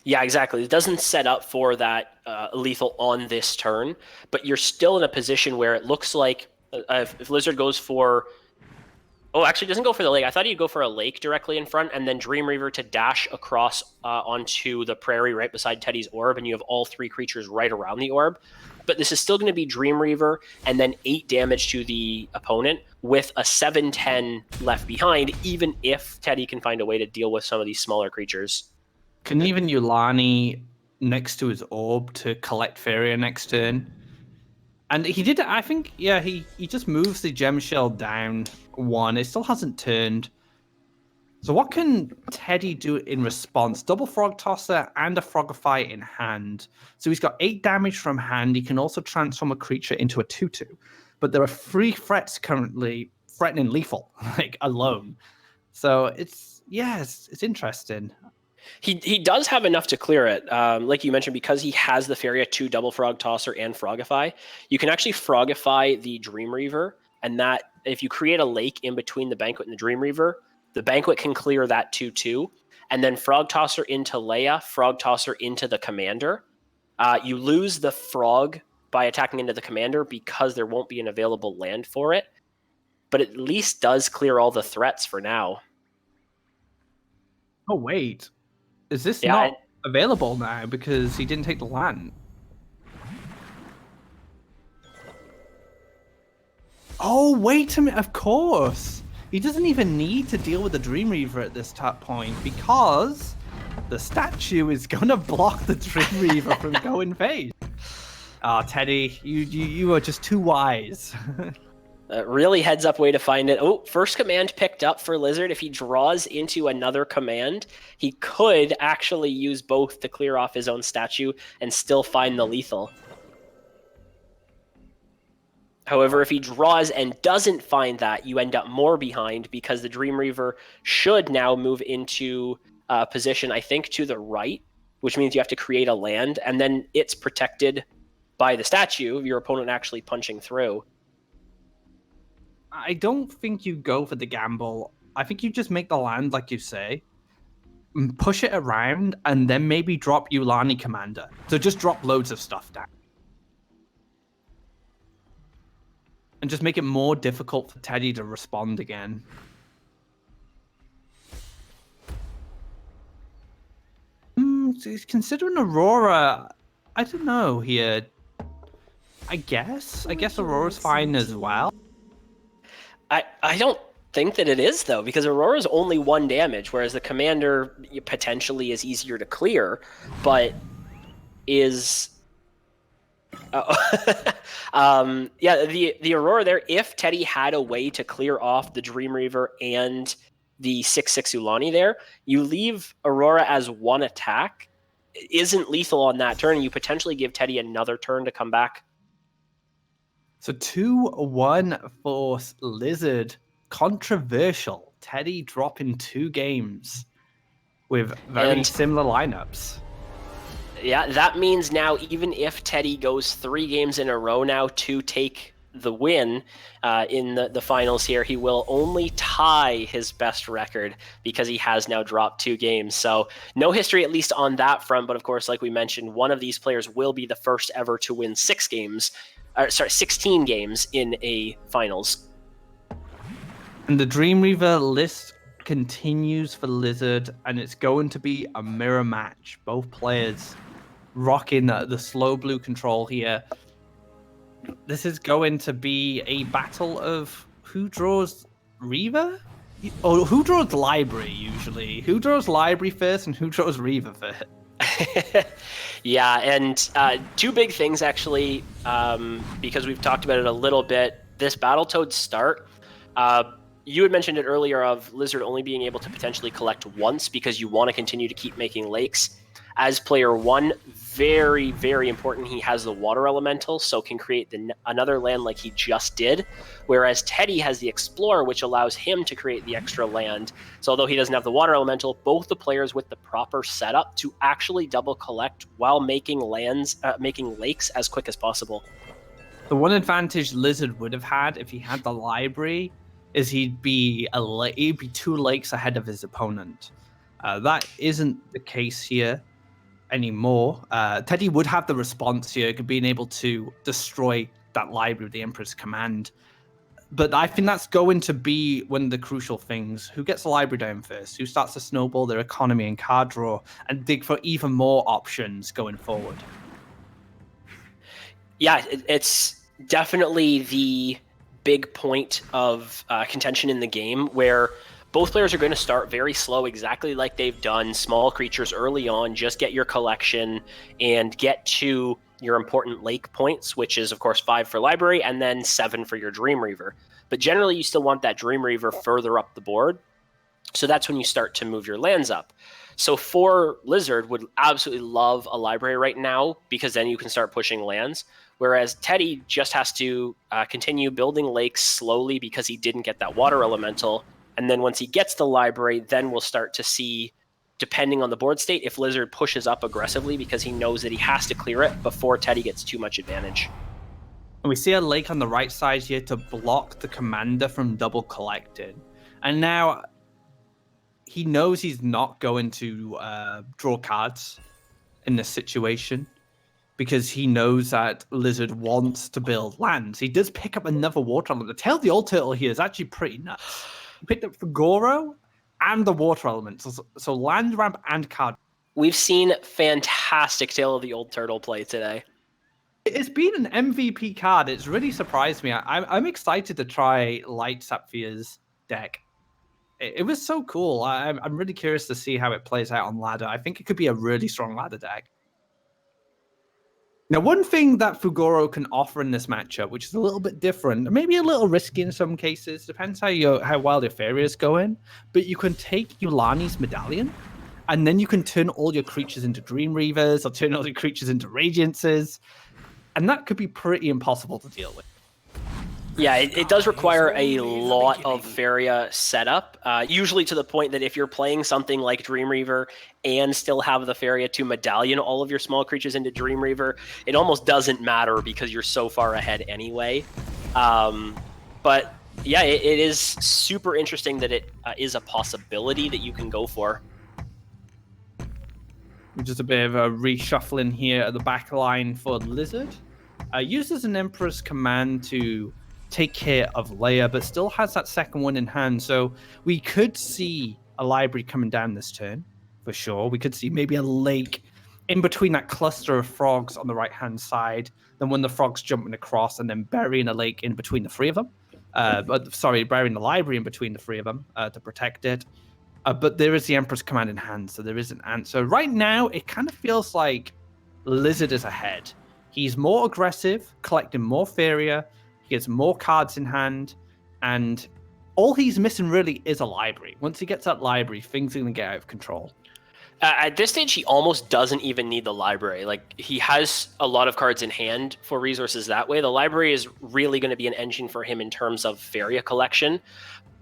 Yeah, exactly. It doesn't set up for that lethal on this turn, but you're still in a position where it looks like if Lizard goes for Oh, actually, doesn't go for the lake. I thought he'd go for a lake directly in front, and then Dream Reaver to dash across onto the prairie right beside Teddy's orb, and you have all 3 creatures right around the orb. But this is still going to be Dream Reaver, and then 8 damage to the opponent with a 7/10 left behind, even if Teddy can find a way to deal with some of these smaller creatures. Can even Yulani next to his orb to collect Feria next turn? And he did, I think, yeah, he just moves the gem shell down 1. It still hasn't turned. So what can Teddy do in response? Double Frog Tosser and a Frogify in hand. So he's got 8 damage from hand. He can also transform a creature into a 2/2. But there are 3 threats currently threatening lethal, like, alone. So it's interesting. He does have enough to clear it. Like you mentioned, because he has the Feria 2 Double Frog Tosser and Frogify, you can actually Frogify the Dream Reaver, and that if you create a lake in between the Banquet and the Dream Reaver, the Banquet can clear that 2/2, and then Frog Tosser into Leia, Frog Tosser into the Commander. You lose the Frog by attacking into the Commander because there won't be an available land for it, but it at least does clear all the threats for now. Oh, wait. Is this not available now because he didn't take the land? Oh, wait a minute. Of course. He doesn't even need to deal with the Dream Reaver at this point because the statue is going to block the Dream Reaver from going face. Oh, Teddy, you are just too wise. Really heads up way to find it. Oh, first command picked up for Lizard. If he draws into another command, he could actually use both to clear off his own statue and still find the lethal. However, if he draws and doesn't find that, you end up more behind because the Dream Reaver should now move into a position, I think, to the right, which means you have to create a land, and then it's protected by the statue of your opponent actually punching through. I don't think you go for the gamble. I think you just make the land like you say, push it around, and then maybe drop Yulani Commander. So just drop loads of stuff down. And just make it more difficult for Teddy to respond again. Considering Aurora, I don't know here. I guess Aurora's fine as well. I don't think that it is, though, because Aurora's only 1 damage, whereas the Commander potentially is easier to clear, but is... yeah, the Aurora there, if Teddy had a way to clear off the Dream Reaver and the 6/6 Ulani there, you leave Aurora as 1 attack. It isn't lethal on that turn, and you potentially give Teddy another turn to come back. So 2-1 for Lizard. Controversial. Teddy dropping 2 games with very similar lineups. Yeah, that means now even if Teddy goes 3 games in a row now to take the win in the finals here, he will only tie his best record because he has now dropped 2 games. So no history, at least on that front. But of course, like we mentioned, one of these players will be the first ever to win 16 games in a finals. And the Dream Reaver list continues for Lizard, and it's going to be a mirror match. Both players rocking the slow blue control here. This is going to be a battle of who draws Reaver? Oh, who draws Library usually? Who draws Library first and who draws Reaver first? Yeah, and 2 big things actually, because we've talked about it a little bit. This Battletoads start, you had mentioned it earlier of Lizard only being able to potentially collect once because you want to continue to keep making lakes. As player 1, very, very important, he has the Water Elemental, so can create another land like he just did, whereas Teddy has the Explorer, which allows him to create the extra land. So although he doesn't have the Water Elemental, both the players with the proper setup to actually double collect while making lakes as quick as possible. The one advantage Lizard would have had if he had the Library is he'd be 2 lakes ahead of his opponent. That isn't the case here anymore. Teddy would have the response here, being able to destroy that Library with the Emperor's Command. But I think that's going to be one of the crucial things. Who gets the library down first? Who starts to snowball their economy and card draw and dig for even more options going forward? Yeah, it's definitely the big point of contention in the game, where both players are going to start very slow, exactly like they've done. Small creatures early on, just get your collection and get to your important lake points, which is, of course, 5 for library and then 7 for your Dream Reaver. But generally, you still want that Dream Reaver further up the board. So that's when you start to move your lands up. So for Lizard, would absolutely love a library right now, because then you can start pushing lands. Whereas Teddy just has to continue building lakes slowly because he didn't get that water elemental. And then once he gets the library, then we'll start to see, depending on the board state, if Lizard pushes up aggressively because he knows that he has to clear it before Teddy gets too much advantage. And we see a lake on the right side here to block the commander from double collecting. And now he knows he's not going to draw cards in this situation, because he knows that Lizard wants to build lands. He does pick up another water element. The tail of the old turtle here is actually pretty nuts. He picked up Fugoro and the water elements. So land ramp and card. We've seen fantastic Tail of the Old Turtle play today. It's been an MVP card. It's really surprised me. I'm excited to try Light Sapphires deck. It was so cool. I'm really curious to see how it plays out on ladder. I think it could be a really strong ladder deck. Now, one thing that Fugoro can offer in this matchup, which is a little bit different, maybe a little risky in some cases, depends how well your Fairy is going, but you can take Yulani's Medallion, and then you can turn all your creatures into Dream Reavers, or turn all your creatures into Radiances, and that could be pretty impossible to deal with. Yeah, it does require a lot of Faria setup, usually to the point that if you're playing something like Dream Reaver and still have the Faria to Medallion all of your small creatures into Dream Reaver, it almost doesn't matter because you're so far ahead anyway. But yeah, it is super interesting that it is a possibility that you can go for. Just a bit of a reshuffling here at the back line for Lizard. Uses an Emperor's Command to take care of Leia, but still has that second one in hand. So we could see a library coming down this turn, for sure. We could see maybe a lake in between that cluster of frogs on the right-hand side, then when the frogs jumping across, and then burying a lake in between the three of them. Burying the library in between the three of them to protect it. But there is the Emperor's Command in hand, so there is an answer. Right now, it kind of feels like Lizard is ahead. He's more aggressive, collecting more Faria. He gets more cards in hand, and all he's missing really is a library. Once he gets that library, things are going to get out of control. At this stage, he almost doesn't even need the library. Like, he has a lot of cards in hand for resources that way. The library is really going to be an engine for him in terms of Faria collection.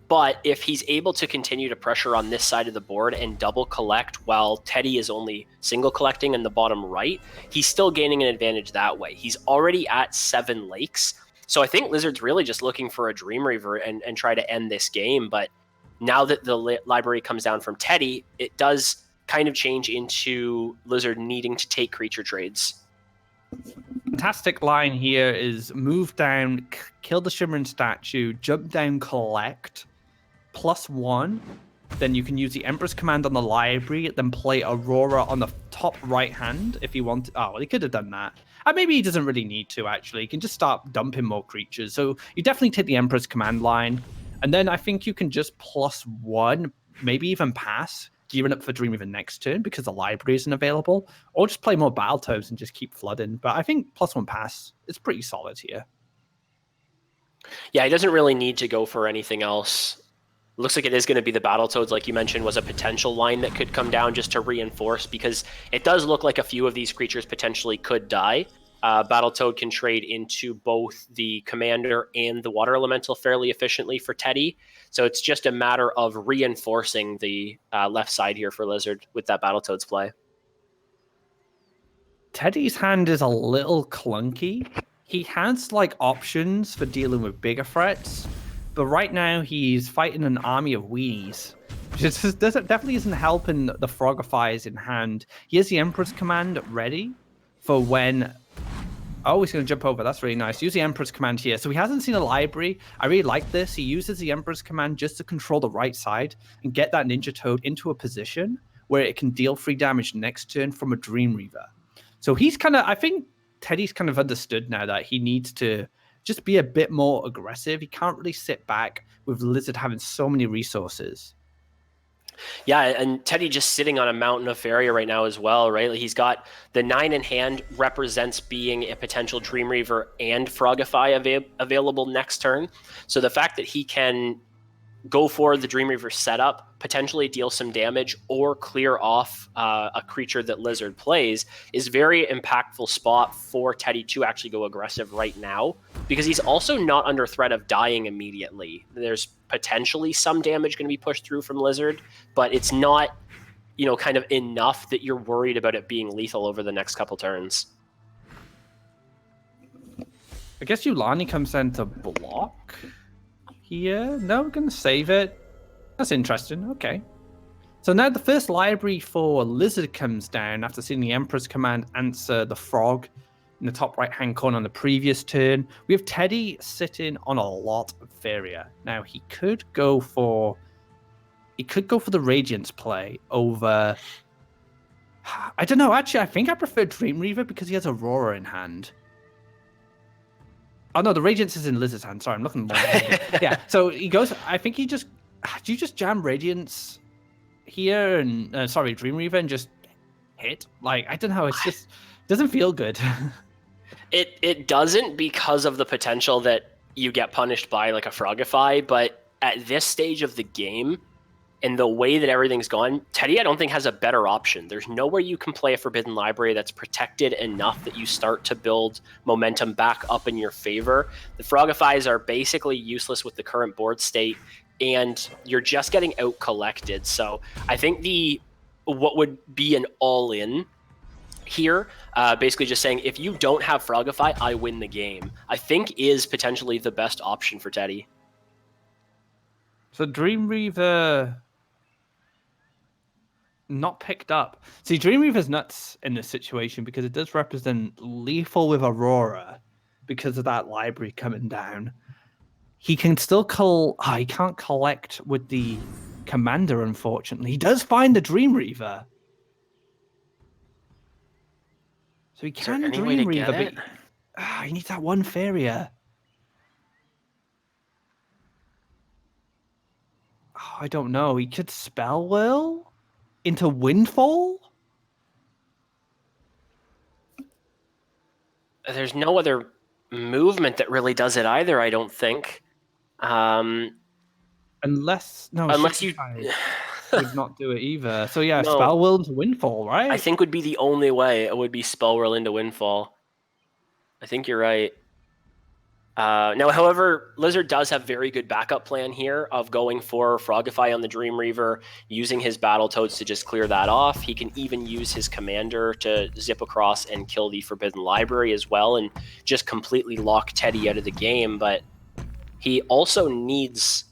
But if he's able to continue to pressure on this side of the board and double collect while Teddy is only single collecting in the bottom right, he's still gaining an advantage that way. He's already at 7 lakes. So I think Lizard's really just looking for a Dream Reaver and try to end this game. But now that the library comes down from Teddy, it does kind of change into Lizard needing to take creature trades. Fantastic line here is move down, kill the Shimmering Statue, jump down, collect, +1. Then you can use the Emperor's Command on the library, then play Aurora on the top right hand if you want. Oh, well, he could have done that. And maybe he doesn't really need to, actually. He can just start dumping more creatures. So you definitely take the Emperor's Command line. And then I think you can just +1, maybe even pass, gearing up for Dream Reaver next turn because the library isn't available. Or just play more Battletoads and just keep flooding. But I think +1 pass is pretty solid here. Yeah, he doesn't really need to go for anything else. Looks like it is going to be the Battletoads, like you mentioned, was a potential line that could come down just to reinforce, because it does look like a few of these creatures potentially could die. Battletoad can trade into both the Commander and the Water Elemental fairly efficiently for Teddy. So it's just a matter of reinforcing the left side here for Lizard with that Battletoads play. Teddy's hand is a little clunky. He has like options for dealing with bigger threats, but right now he's fighting an army of weenies, which definitely isn't helping the Frogifiers in hand. He has the Emperor's Command ready for when Oh, he's going to jump over. That's really nice. Use the Emperor's Command here. So he hasn't seen a library. I really like this. He uses the Emperor's Command just to control the right side and get that Ninja Toad into a position where it can deal free damage next turn from a Dream Reaver. So he's kind of, I think Teddy's kind of understood now that he needs to just be a bit more aggressive. He can't really sit back with Lizard having so many resources. Yeah, and Teddy just sitting on a mountain of failure right now as well, right? Like he's got the 9 in hand represents being a potential Dream Reaver and Frogify available next turn. So the fact that he can go for the Dream Reaver setup, potentially deal some damage, or clear off a creature that Lizard plays is very impactful spot for Teddy to actually go aggressive right now, because he's also not under threat of dying immediately. There's potentially some damage going to be pushed through from Lizard, but it's not, kind of enough that you're worried about it being lethal over the next couple turns. I guess Yulani comes in to block here. No, we're going to save it. That's interesting. Okay. So now the first library for Lizard comes down after seeing the Emperor's Command answer the Frog in the top right-hand corner on the previous turn. We have Teddy sitting on a lot of Faria. Now, he could go for the Radiance play over... I don't know. Actually, I think I prefer Dream Reaver because he has Aurora in hand. Oh, no, the Radiance is in Lizard's hand. Sorry, I'm looking more. Yeah, so he goes... I think he just... Do you just jam Radiance here and... Dream Reaver and just hit? Like, I don't know. It's just... doesn't feel good. It doesn't, because of the potential that you get punished by like a Frogify, but at this stage of the game and the way that everything's gone, Teddy I don't think has a better option. There's nowhere you can play a Forbidden Library that's protected enough that you start to build momentum back up in your favor. The Frogifys are basically useless with the current board state, and you're just getting out collected. So I think what would be an all-in here, basically just saying, if you don't have Frogify, I win the game, I think is potentially the best option for Teddy. So Dream Reaver not picked up. See, Dream Reaver's nuts in this situation because it does represent lethal with Aurora because of that library coming down. He can still he can't collect with the Commander, unfortunately. He does find the Dream Reaver. So he can Dream Reaver, but he needs that one Faria. Oh, I don't know. He could Spell Will into Windfall? There's no other movement that really does it either, I don't think. Unless you would not do it either. So yeah, no. Spell Will into Windfall, right? I think would be the only way. It would be Spell Will into Windfall. I think you're right. Now, however, Lizard does have very good backup plan here of going for Frogify on the Dream Reaver, using his Battletoads to just clear that off. He can even use his Commander to zip across and kill the Forbidden Library as well and just completely lock Teddy out of the game. But he also needs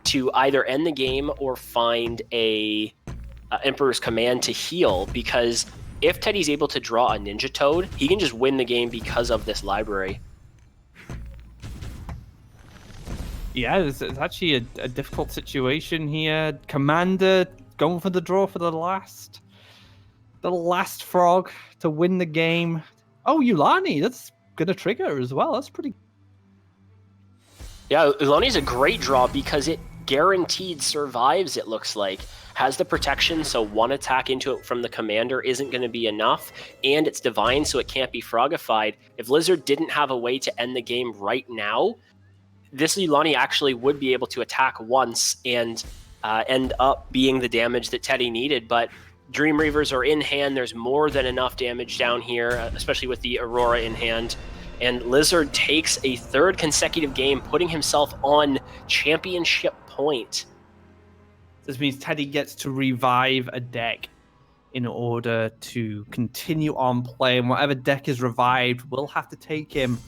to either end the game or find a Emperor's Command to heal, because if Teddy's able to draw a Ninja Toad, he can just win the game because of this library. Yeah, it's actually a difficult situation here. Commander going for the draw for the last frog to win the game. Oh, Yulani, that's gonna trigger as well. That's pretty. Yeah, Yulani's a great draw because it guaranteed survives, it looks like. Has the protection, so one attack into it from the Commander isn't going to be enough, and it's divine, so it can't be Frogified. If Lizard didn't have a way to end the game right now, this Yulani actually would be able to attack once and end up being the damage that Teddy needed, but Dream Reavers are in hand. There's more than enough damage down here, especially with the Aurora in hand. And Lizard takes a third consecutive game, putting himself on championship point. This means Teddy gets to revive a deck in order to continue on playing. Whatever deck is revived will have to take him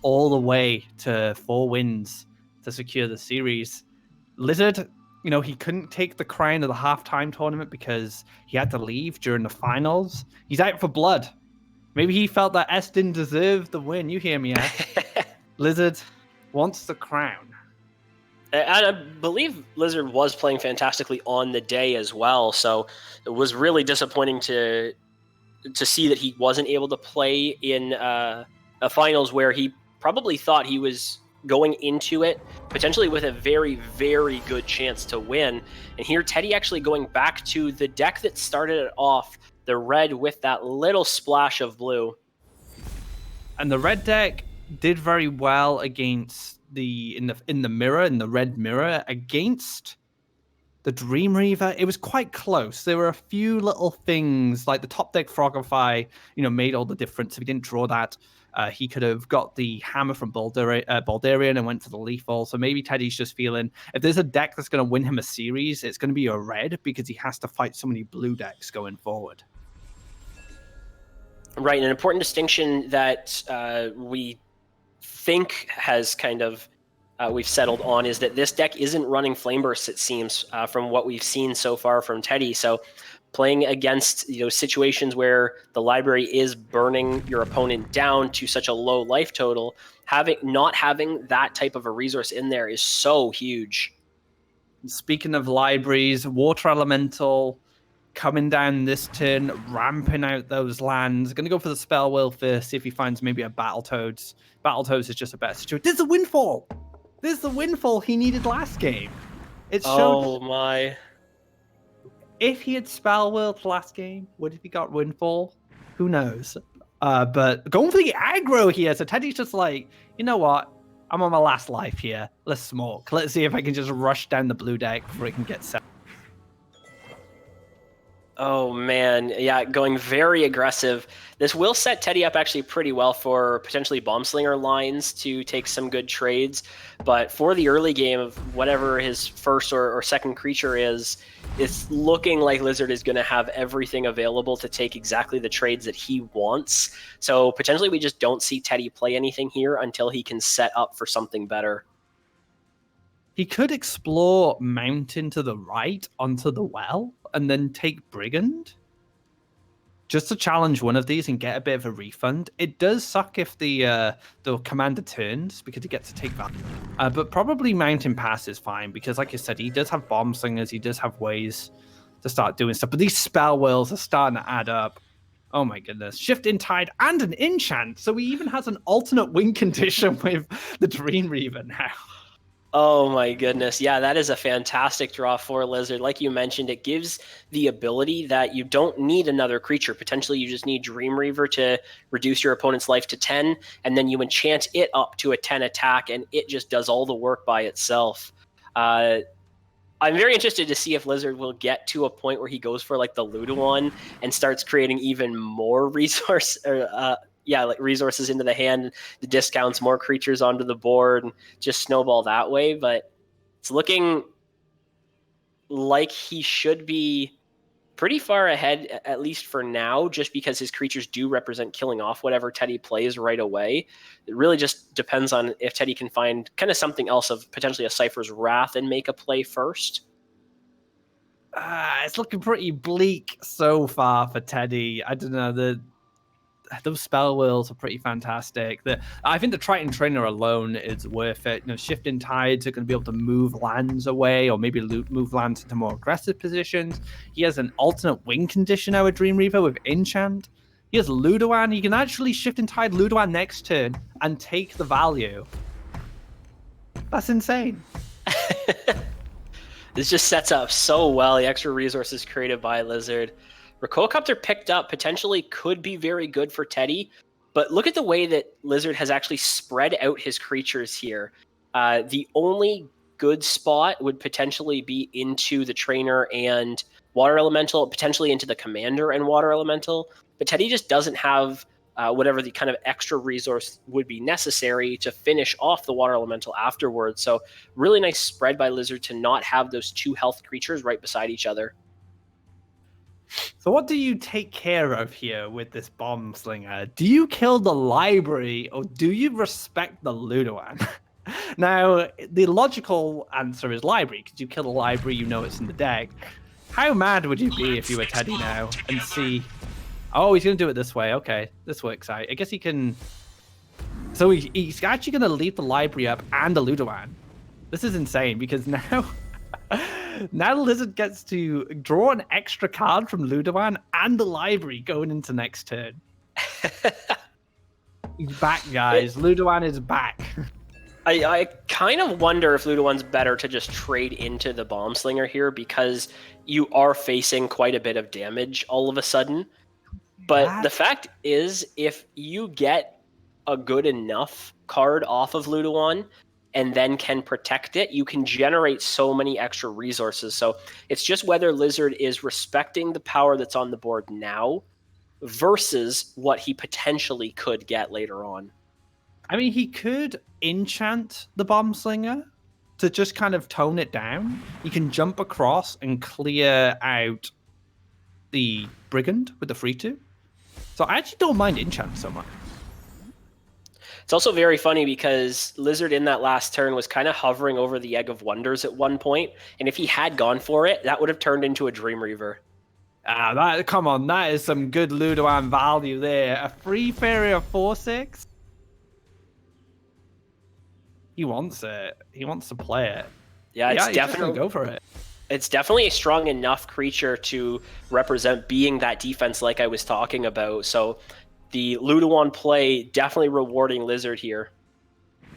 all the way to 4 wins to secure the series. Lizard, he couldn't take the crown of the halftime tournament because he had to leave during the finals. He's out for blood. Maybe he felt that S didn't deserve the win. You hear me, S? Lizard wants the crown. And I believe Lizard was playing fantastically on the day as well, so it was really disappointing to see that he wasn't able to play in a finals where he probably thought he was going into it potentially with a very, very good chance to win. And here Teddy actually going back to the deck that started it off, the red with that little splash of blue. And the red deck did very well against in the red mirror against the Dream Reaver. It was quite close. There were a few little things like the top deck Frogify, made all the difference. If he didn't draw that, he could have got the hammer from Baldarian and went for the lethal. So maybe Teddy's just feeling if there's a deck that's going to win him a series, it's going to be a red because he has to fight so many blue decks going forward. Right, an important distinction that we think has kind of we've settled on is that this deck isn't running Flame Bursts, it seems, from what we've seen so far from Teddy. So playing against situations where the library is burning your opponent down to such a low life total, not having that type of a resource in there is so huge. Speaking of libraries, Water Elemental coming down this turn, ramping out those lands. Going to go for the Spell Wheel first, see if he finds maybe a Battletoads. Battletoads is just a better situation. There's the Windfall! There's the Windfall he needed last game. It showed. Oh my. If he had Spell Wheeled last game, would have he got Windfall? Who knows? But going for the aggro here, so Teddy's just like, you know what? I'm on my last life here. Let's smoke. Let's see if I can just rush down the blue deck before it can get set. Oh, man. Yeah, going very aggressive. This will set Teddy up actually pretty well for potentially Bomb Slinger lines to take some good trades. But for the early game of whatever his first or second creature is, it's looking like Lizard is going to have everything available to take exactly the trades that he wants. So potentially we just don't see Teddy play anything here until he can set up for something better. He could explore Mountain to the right onto the well and then take Brigand. Just to challenge one of these and get a bit of a refund. It does suck if the commander turns because he gets to take that. But probably Mountain Pass is fine because, like I said, he does have Bomb Slingers. He does have ways to start doing stuff. But these Spell Wheels are starting to add up. Oh my goodness. Shift in Tide and an enchant. So he even has an alternate win condition with the Dream Reaver now. Oh my goodness. Yeah, that is a fantastic draw for Lizard. Like you mentioned, it gives the ability that you don't need another creature. Potentially you just need Dream Reaver to reduce your opponent's life to 10, and then you enchant it up to a 10 attack, and it just does all the work by itself. I'm very interested to see if Lizard will get to a point where he goes for like the Ludoon and starts creating even more resources into the hand, the discounts, more creatures onto the board, and just snowball that way. But it's looking like he should be pretty far ahead, at least for now, just because his creatures do represent killing off whatever Teddy plays right away. It really just depends on if Teddy can find kind of something else of potentially a Cypher's Wrath and make a play first. It's looking pretty bleak so far for Teddy. I don't know, those Spell Wheels are pretty fantastic. I think the Triton Trainer alone is worth it. Shifting Tides are going to be able to move lands away or maybe move lands into more aggressive positions. He has an alternate win condition now with Dream Reaver with Enchant. He has Ludoan. He can actually Shift in Tide Ludoan next turn and take the value. That's insane. This just sets up so well. The extra resources created by Lizard. Recocopter picked up potentially could be very good for Teddy, but look at the way that Lizard has actually spread out his creatures here. The only good spot would potentially be into the Trainer and Water Elemental, potentially into the Commander and Water Elemental, but Teddy just doesn't have whatever the kind of extra resource would be necessary to finish off the Water Elemental afterwards. So really nice spread by Lizard to not have those two health creatures right beside each other. So what do you take care of here with this Bomb Slinger? Do you kill the library or do you respect the Ludoan? Now, the logical answer is library, because you kill the library, you know it's in the deck. How mad would you be if you were Teddy now and see Oh, he's going to do it this way. Okay, this works out. I guess he can... So he's actually going to leave the library up and the Ludoan. This is insane because now... now the Lizard gets to draw an extra card from Ludoan and the library going into next turn. He's back, guys. Ludoan is back. I kind of wonder if Ludoan's better to just trade into the Bomb Slinger here because you are facing quite a bit of damage all of a sudden. But the fact is, if you get a good enough card off of Ludoan and then can protect it, you can generate so many extra resources. So it's just whether Lizard is respecting the power that's on the board now versus what he potentially could get later on. I mean, he could enchant the Bomb Slinger to just kind of tone it down. He can jump across and clear out the Brigand with the 3/2. So I actually don't mind enchant so much. It's also very funny because Lizard in that last turn was kind of hovering over the Egg of Wonders at one point, and if he had gone for it, that would have turned into a Dream Reaver. Come on, that is some good Ludoan value there. A free fairy of 4/6. He wants it. He wants to play it. Yeah, it's definitely go for it. It's definitely a strong enough creature to represent being that defense like I was talking about. So the Ludoan play definitely rewarding Lizard here.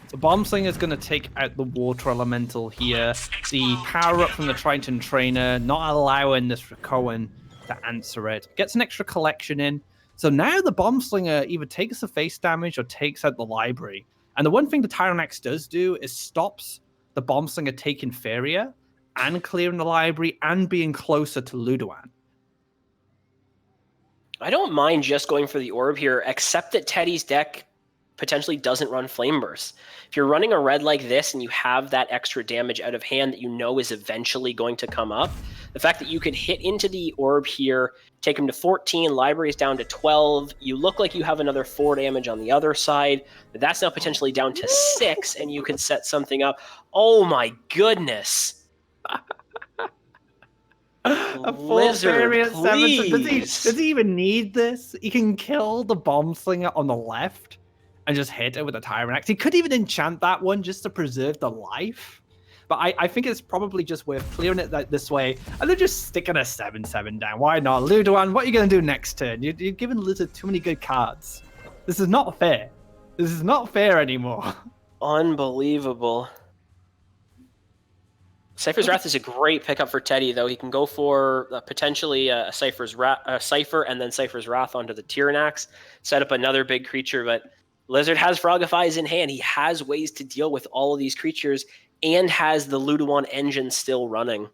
The Bomb Slinger is going to take out the Water Elemental here. The power up from the Triton Trainer, not allowing this Cohen to answer it. Gets an extra collection in. So now the Bomb Slinger either takes the face damage or takes out the library. And the one thing the Tyrannax does do is stops the Bomb Slinger taking Feria and clearing the library and being closer to Ludoan. I don't mind just going for the orb here, except that Teddy's deck potentially doesn't run Flame Burst. If you're running a red like this and you have that extra damage out of hand that you know is eventually going to come up, the fact that you could hit into the orb here, take him to 14, library's down to 12, you look like you have another 4 damage on the other side, that's now potentially down to 6, and you can set something up. Oh my goodness! A Lizard, please. Does he even need this? He can kill the Bomb Slinger on the left and just hit it with a Tyrannax. He could even enchant that one just to preserve the life. But I think it's probably just worth clearing it this way and then just sticking a 7/7 down. Why not? Ludoan, what are you going to do next turn? You're giving Lizard too many good cards. This is not fair. This is not fair anymore. Unbelievable. Cypher's Wrath is a great pickup for Teddy, though. He can go for potentially a Cypher and then Cypher's Wrath onto the Tyrannax, set up another big creature, but Lizard has Frogify's in hand. He has ways to deal with all of these creatures and has the Ludoan engine still running.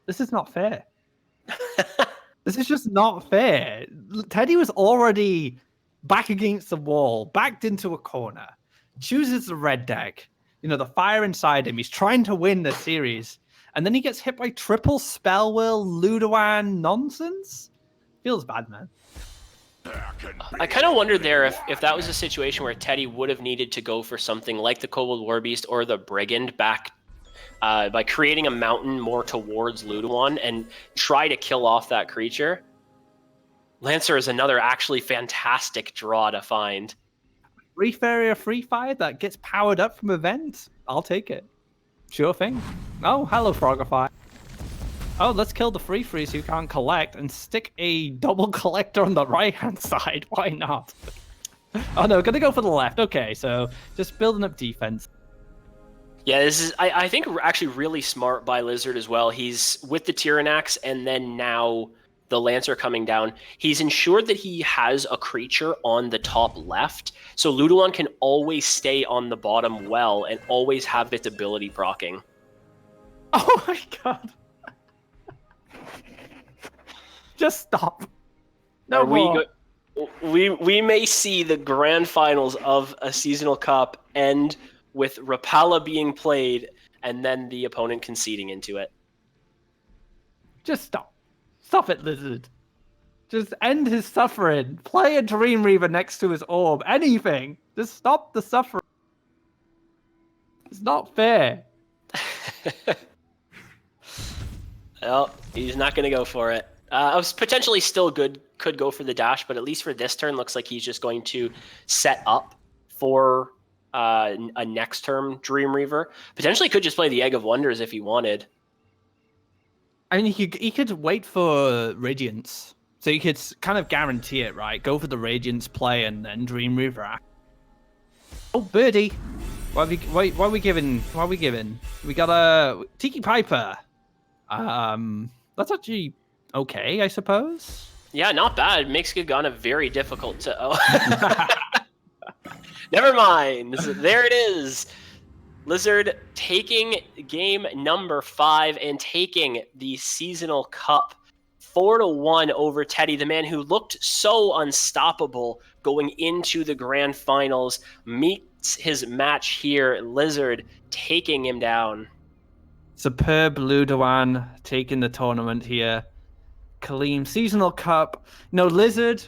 This is not fair. This is just not fair. Teddy was already back against the wall, backed into a corner, chooses the red deck. You know, the fire inside him. He's trying to win the series. And then he gets hit by triple Spell Will, Ludoan nonsense. Feels bad, man. I kind of wondered there if that was a situation where Teddy would have needed to go for something like the Kobold Warbeast or the Brigand back by creating a mountain more towards Ludoan and try to kill off that creature. Lancer is another actually fantastic draw to find. Free Fairy or Free Fire that gets powered up from events. I'll take it. Sure thing. Oh, hello, Frogify. Oh, let's kill the free freeze who can't collect and stick a double collector on the right-hand side. Why not? Oh, no, gonna go for the left. Okay, so just building up defense. Yeah, this is, I think, actually really smart by Lizard as well. He's with the Tyrannax and then now the Lancer coming down. He's ensured that he has a creature on the top left, so Ludoan can always stay on the bottom well and always have its ability proccing. Oh my god. Just stop. No more. We may see the grand finals of a seasonal cup end with Rapala being played and then the opponent conceding into it. Just stop. Stop it, Lizard. Just end his suffering. Play a Dream Reaver next to his orb. Anything. Just stop the suffering. It's not fair. Well, he's not going to go for it. I was potentially still good, could go for the dash, but at least for this turn, looks like he's just going to set up for a next turn Dream Reaver. Potentially could just play the Egg of Wonders if he wanted. I mean, he could wait for Radiance. So you could kind of guarantee it, right? Go for the Radiance play and then Dream Reaver. Oh, birdie. What are we giving? What are we giving? We got a Tiki Piper. That's actually okay, I suppose. Yeah, not bad. Makes Gagana very difficult to... Oh. Never mind. There it is. Lizard taking game number 5 and taking the Seasonal Cup 4-1 over Teddy, the man who looked so unstoppable going into the grand finals, meets his match here. Lizard taking him down. SuperbLizard taking the tournament here. Khalim Seasonal Cup. No, Lizard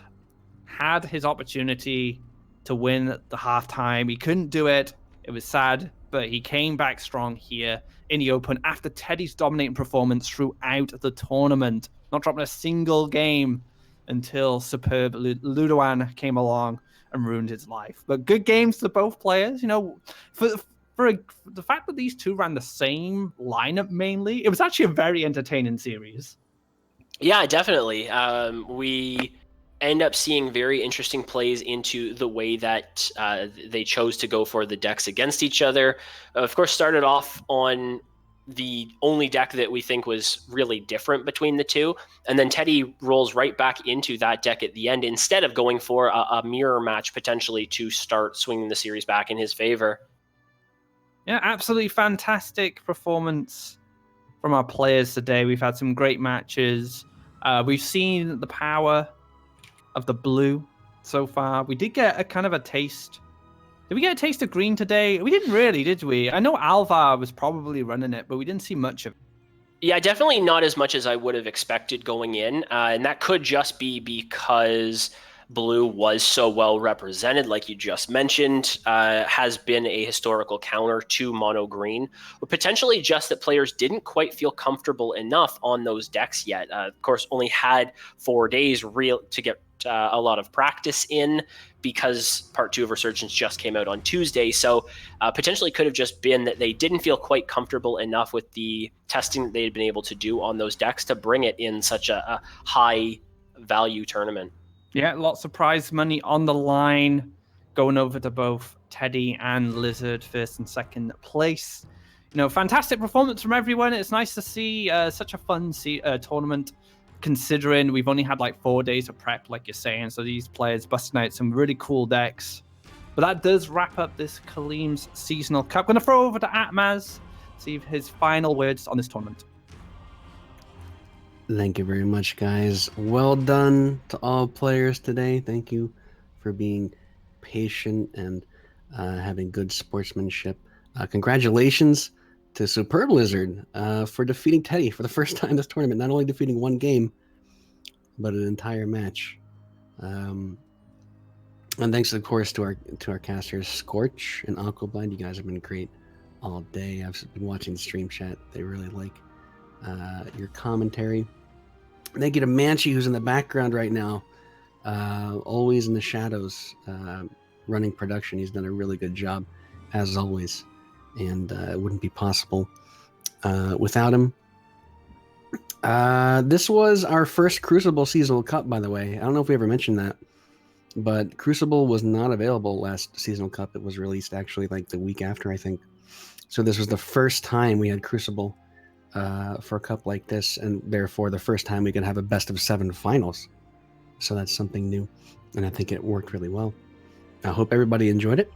had his opportunity to win the halftime. He couldn't do it. It was sad, but he came back strong here in the Open after Teddy's dominating performance throughout the tournament, not dropping a single game until SuperbLizard came along and ruined his life. But good games to both players. You know, for the fact that these two ran the same lineup mainly, it was actually a very entertaining series. Yeah, definitely. We end up seeing very interesting plays into the way that they chose to go for the decks against each other. Of course, started off on the only deck that we think was really different between the two, and then Teddy rolls right back into that deck at the end instead of going for a mirror match potentially to start swinging the series back in his favor. Yeah, absolutely fantastic performance from our players today. We've had some great matches. We've seen the power of the blue so far. We did get a kind of a taste. Did we get a taste of green today? We didn't really, did we? I know Alvar was probably running it, but we didn't see much of it. Yeah, definitely not as much as I would have expected going in. And that could just be because blue was so well represented, like you just mentioned, has been a historical counter to mono green, but potentially just that players didn't quite feel comfortable enough on those decks yet. Of course, only had 4 days to get a lot of practice in because part 2 of Resurgence just came out on Tuesday. So potentially could have just been that they didn't feel quite comfortable enough with the testing that they had been able to do on those decks to bring it in such a high value tournament. Yeah, lots of prize money on the line, going over to both Teddy and Lizard, first and second place. You know, fantastic performance from everyone. It's nice to see such a fun tournament, considering we've only had like 4 days of prep, like you're saying. So these players busting out some really cool decks. But that does wrap up this Khalim's Seasonal Cup. Going to throw over to Atmaz, see his final words on this tournament. Thank you very much, guys. Well done to all players today. Thank you for being patient and having good sportsmanship. Congratulations to SuperbLizard for defeating Teddy for the first time this tournament. Not only defeating one game, but an entire match. And thanks, of course, to our casters, Scorch and Aquablind. You guys have been great all day. I've been watching the stream chat. They really like your commentary. Thank you to Manchi, who's in the background right now, always in the shadows, running production. He's done a really good job, as always, and it wouldn't be possible without him. This was our first Crucible Seasonal Cup, by the way. I don't know if we ever mentioned that, but Crucible was not available last Seasonal Cup. It was released actually like the week after, I think. So this was the first time we had Crucible for a cup like this, and therefore the first time we could have a best of 7 finals. So that's something new, and I think it worked really well. I hope everybody enjoyed it.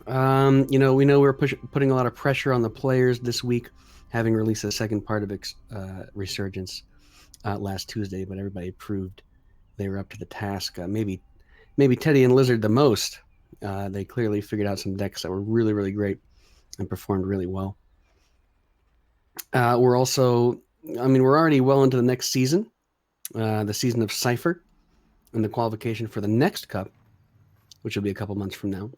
You know, we know we're putting a lot of pressure on the players this week, having released the second part of Resurgence last Tuesday, but everybody proved they were up to the task. Maybe Teddy and Lizard the most. They clearly figured out some decks that were really, really great and performed really well. We're also, I mean, we're already well into the next season, the season of Cypher, and the qualification for the next cup, which will be a couple months from now.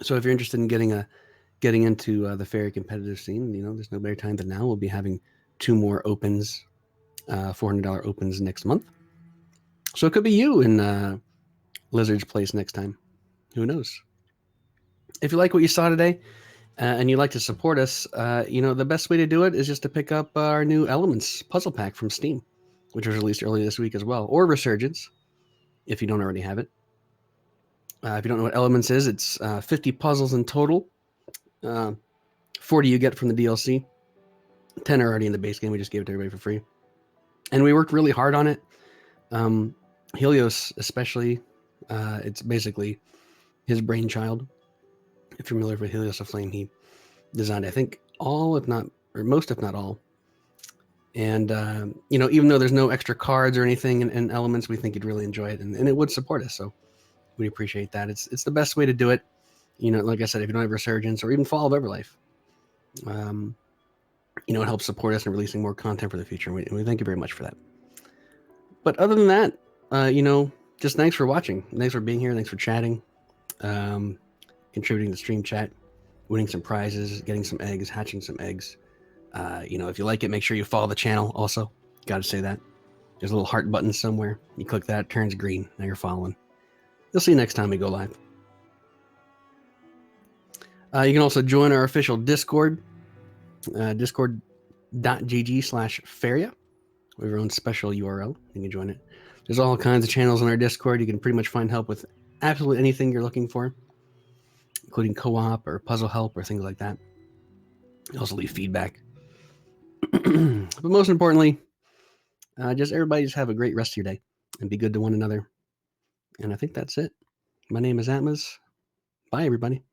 So if you're interested in getting into the very competitive scene, you know, there's no better time than now. We'll be having 2 more opens $400 opens next month. So it could be you in Lizard's place next time. Who knows? If you like what you saw today and you'd like to support us, the best way to do it is just to pick up our new Elements puzzle pack from Steam, which was released earlier this week as well, or Resurgence, if you don't already have it. If you don't know what Elements is, it's 50 puzzles in total. 40 you get from the DLC. 10 are already in the base game. We just gave it to everybody for free. And we worked really hard on it. Helios especially, it's basically his brainchild. If you're familiar with Helios Aflame, he designed, I think, all, if not, or most, if not all. And, even though there's no extra cards or anything in Elements, we think you'd really enjoy it, and it would support us, so we appreciate that. It's the best way to do it. Like I said, if you don't have Resurgence or even Fall of Everlife, it helps support us in releasing more content for the future, and we thank you very much for that. But other than that, just thanks for watching. Thanks for being here. Thanks for chatting, contributing to stream chat, winning some prizes, getting some eggs, hatching some eggs. If you like it, make sure you follow the channel also. Got to say that. There's a little heart button somewhere. You click that, it turns green. Now you're following. You'll see you next time we go live. You can also join our official Discord, discord.gg/Feria. We have our own special URL. You can join it. There's all kinds of channels on our Discord. You can pretty much find help with absolutely anything you're looking for, including co-op or puzzle help or things like that. You also leave feedback. But most importantly, everybody just have a great rest of your day and be good to one another. And I think that's it. My name is Atmas. Bye, everybody.